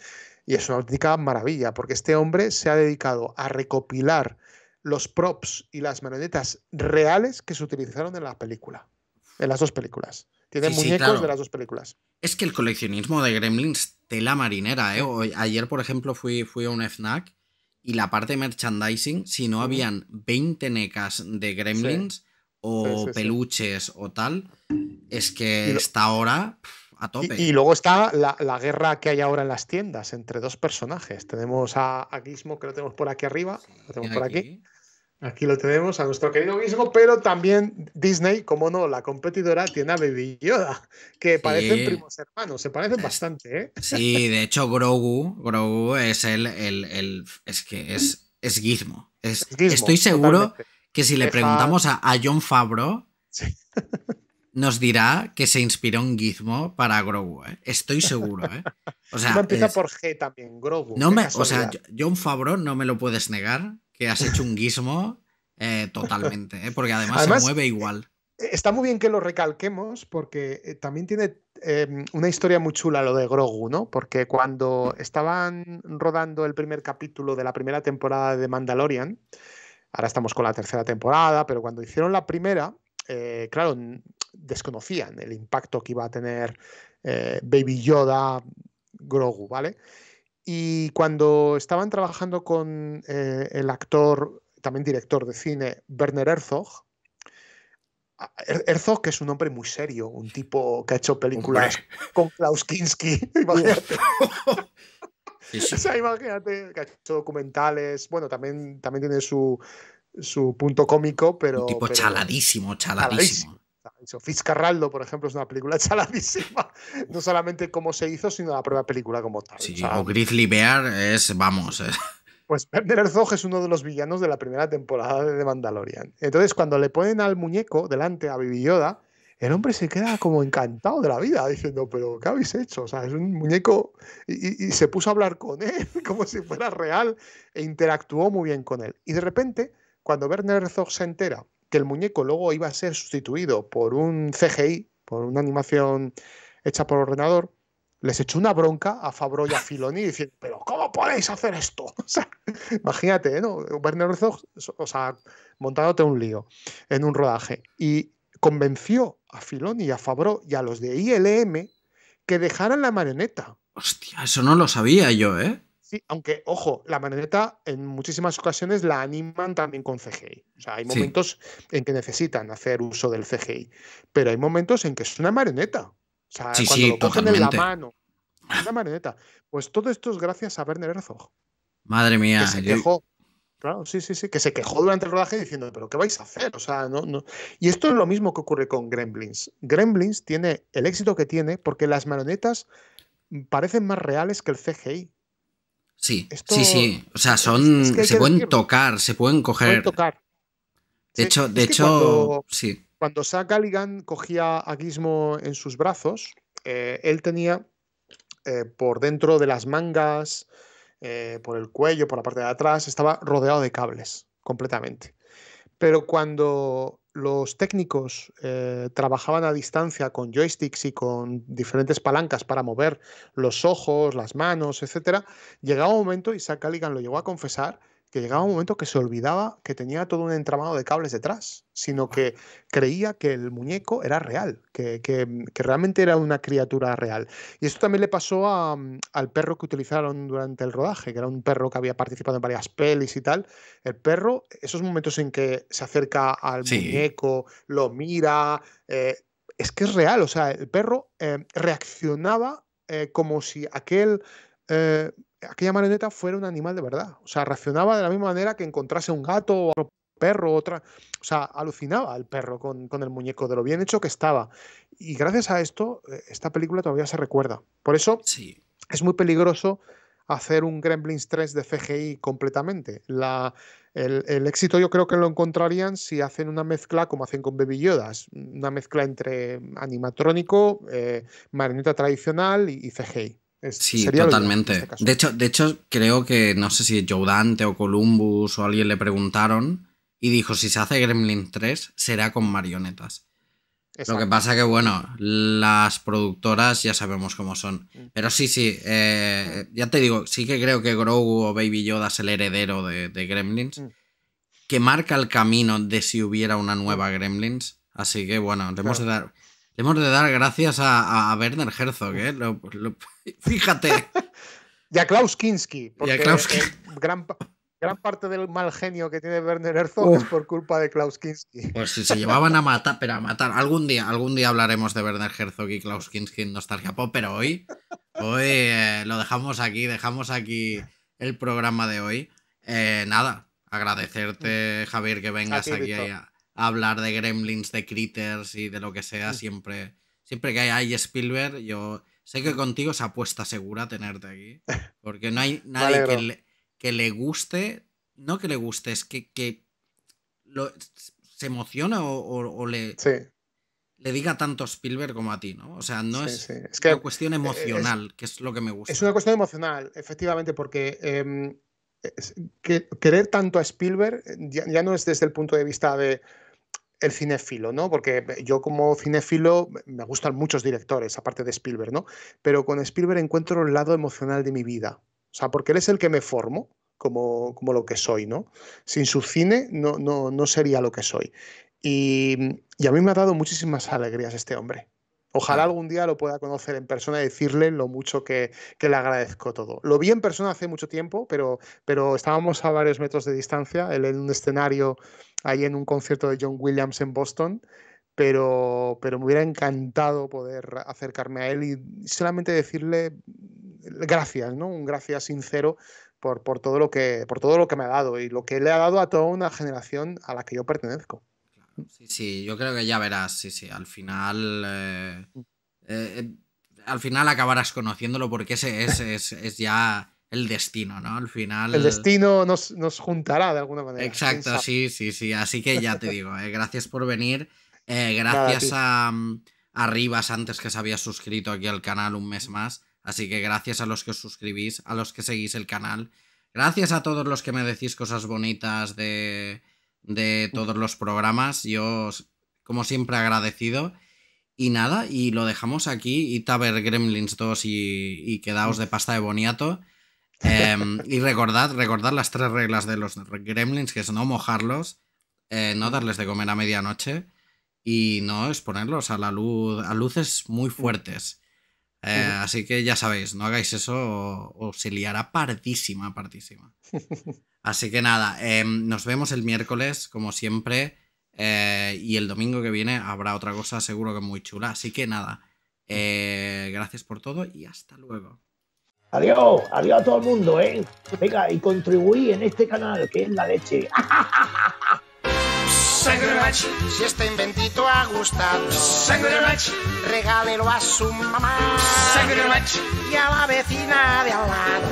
Y es una auténtica maravilla, porque este hombre se ha dedicado a recopilar los props y las marionetas reales que se utilizaron en la película, en las dos películas. Tiene muñecos claro. de las dos películas. Es que el coleccionismo de Gremlins, tela marinera, ¿eh? Ayer, por ejemplo, fui a un FNAC y la parte de merchandising, si no habían 20 necas de Gremlins o peluches o tal, es que está ahora a tope. Y luego está la guerra que hay ahora en las tiendas entre dos personajes. Tenemos a Gizmo, que lo tenemos por aquí arriba, lo tenemos por aquí. Aquí lo tenemos, a nuestro querido Gizmo, pero también Disney, como no, la competidora, tiene a Baby Yoda, que parecen primos hermanos, se parecen bastante, ¿eh? Sí, de hecho Grogu es es que es Gizmo. Gizmo. Estoy seguro que si le preguntamos a Jon Favreau, sí, nos dirá que se inspiró en Gizmo para Grogu, ¿eh? Estoy seguro, ¿eh? O sea, empieza por G también, Grogu. No o sea, Jon Favreau no me lo puedes negar que has hecho un Gizmo totalmente, ¿eh? Porque además se mueve igual. Está muy bien que lo recalquemos porque también tiene una historia muy chula lo de Grogu, ¿no? Porque cuando estaban rodando el primer capítulo de la primera temporada de Mandalorian, ahora estamos con la tercera temporada, pero cuando hicieron la primera, claro, desconocían el impacto que iba a tener Baby Yoda, Grogu, ¿vale? Y cuando estaban trabajando con el actor, también director de cine, Werner Herzog, Herzog, que es un hombre muy serio, un tipo que ha hecho películas con Klaus Kinski, imagínate. Sí, sí. O sea, imagínate, que ha hecho documentales, bueno, también tiene su punto cómico, pero... Un tipo chaladísimo. Fitzcarraldo, por ejemplo, es una película chaladísima. No solamente cómo se hizo, sino la propia película como tal. Sí, o Grizzly Bear es, vamos... Pues Werner Herzog es uno de los villanos de la primera temporada de The Mandalorian. Entonces, cuando le ponen al muñeco delante a Baby Yoda, el hombre se queda como encantado de la vida, diciendo, pero ¿qué habéis hecho? O sea, es un muñeco... Y se puso a hablar con él como si fuera real e interactuó muy bien con él. Y de repente, cuando Werner Herzog se entera que el muñeco luego iba a ser sustituido por un CGI, por una animación hecha por ordenador, les echó una bronca a Favreau y a Filoni diciendo, pero ¿cómo podéis hacer esto? O sea, imagínate, ¿no? Werner Herzog, o sea, montándote un lío en un rodaje. Y convenció a Filoni y a Favreau y a los de ILM que dejaran la marioneta. Hostia, eso no lo sabía yo, ¿eh? Sí, aunque, ojo, la marioneta en muchísimas ocasiones la animan también con CGI. O sea, hay momentos en que necesitan hacer uso del CGI, pero hay momentos en que es una marioneta. O sea, cuando lo cogen en la mano, es una marioneta. Pues todo esto es gracias a Werner Herzog. Madre mía. Que se quejó. Claro, sí, que se quejó durante el rodaje diciendo, pero ¿qué vais a hacer? O sea, no. Y esto es lo mismo que ocurre con Gremlins. Gremlins tiene el éxito que tiene porque las marionetas parecen más reales que el CGI. Sí, sí. O sea, se pueden tocar, se pueden coger. Se pueden tocar. De hecho, sí. Cuando Zach Galligan cogía a Gizmo en sus brazos, él tenía por dentro de las mangas, por el cuello, por la parte de atrás, estaba rodeado de cables completamente. Pero cuando los técnicos trabajaban a distancia con joysticks y con diferentes palancas para mover los ojos, las manos, etc., llegaba un momento, y Zach Galligan lo llegó a confesar, que llegaba un momento que se olvidaba que tenía todo un entramado de cables detrás, sino que creía que el muñeco era real, que realmente era una criatura real. Y esto también le pasó al perro que utilizaron durante el rodaje, que era un perro que había participado en varias pelis y tal. El perro, esos momentos en que se acerca al muñeco, lo mira, es que es real. O sea, el perro reaccionaba como si aquella marioneta fuera un animal de verdad. O sea, reaccionaba de la misma manera que encontrase un gato o otro perro, otra. O sea, alucinaba el perro con el muñeco, de lo bien hecho que estaba. Y gracias a esto, esta película todavía se recuerda. Por eso es muy peligroso hacer un Gremlins 3 de CGI completamente. El éxito yo creo que lo encontrarían si hacen una mezcla como hacen con Baby Yoda, una mezcla entre animatrónico, marioneta tradicional y CGI. Sí, totalmente. En de hecho, creo que no sé si Joe Dante o Columbus o alguien le preguntaron y dijo, si se hace Gremlins 3 será con marionetas. Exacto. Lo que pasa que, bueno, las productoras ya sabemos cómo son. Pero sí, ya te digo, sí que creo que Grogu o Baby Yoda es el heredero de Gremlins, que marca el camino de si hubiera una nueva Gremlins. Así que, bueno, le hemos de dar gracias a Werner Herzog, ¿eh? Fíjate. Y a Klaus Kinski, porque gran parte del mal genio que tiene Werner Herzog es por culpa de Klaus Kinski. Pues si se llevaban a matar, pero a matar. Algún día hablaremos de Werner Herzog y Klaus Kinski en Nostalgia Pop, pero hoy lo dejamos aquí el programa de hoy. Nada, agradecerte, Javier, que vengas aquí a hablar de Gremlins, de Critters y de lo que sea. Siempre que hay Spielberg, yo sé que contigo es apuesta segura tenerte aquí, porque no hay nadie que le guste, no que le guste, es que se emociona o le diga tanto Spielberg como a ti, ¿no? O sea, no es una cuestión emocional, que es lo que me gusta. Es una cuestión emocional, efectivamente, porque querer tanto a Spielberg ya no es desde el punto de vista de el cinéfilo, ¿no? Porque yo como cinéfilo me gustan muchos directores, aparte de Spielberg, ¿no? Pero con Spielberg encuentro el lado emocional de mi vida. O sea, porque él es el que me formo como lo que soy, ¿no? Sin su cine no sería lo que soy. Y a mí me ha dado muchísimas alegrías este hombre. Ojalá algún día lo pueda conocer en persona y decirle lo mucho que le agradezco todo. Lo vi en persona hace mucho tiempo, pero estábamos a varios metros de distancia, él en un escenario ahí en un concierto de John Williams en Boston, pero me hubiera encantado poder acercarme a él y solamente decirle gracias, ¿no? Un gracias sincero por todo lo que me ha dado y lo que le ha dado a toda una generación a la que yo pertenezco. Sí, yo creo que ya verás, sí, al final acabarás conociéndolo porque ese es ya el destino, ¿no? Al final... El destino nos juntará de alguna manera. Exacto, sí, así que ya te digo, gracias por venir, gracias a Rivas antes que se había suscrito aquí al canal un mes más, así que gracias a los que os suscribís, a los que seguís el canal, gracias a todos los que me decís cosas bonitas de todos los programas, yo como siempre agradecido y nada, y lo dejamos aquí, id a ver Gremlins 2 y quedaos de pasta de boniato y recordad las 3 reglas de los Gremlins, que es no mojarlos, no darles de comer a medianoche y no exponerlos a la luz, a luces muy fuertes, así que ya sabéis, no hagáis eso o se liará pardísima. Así que nada, nos vemos el miércoles, como siempre, y el domingo que viene habrá otra cosa seguro que muy chula. Así que nada, gracias por todo y hasta luego. Adiós a todo el mundo, ¿eh? Venga, y contribuí en este canal, que es la leche. Si este inventito ha gustado, regálelo a su mamá y a la vecina de al lado.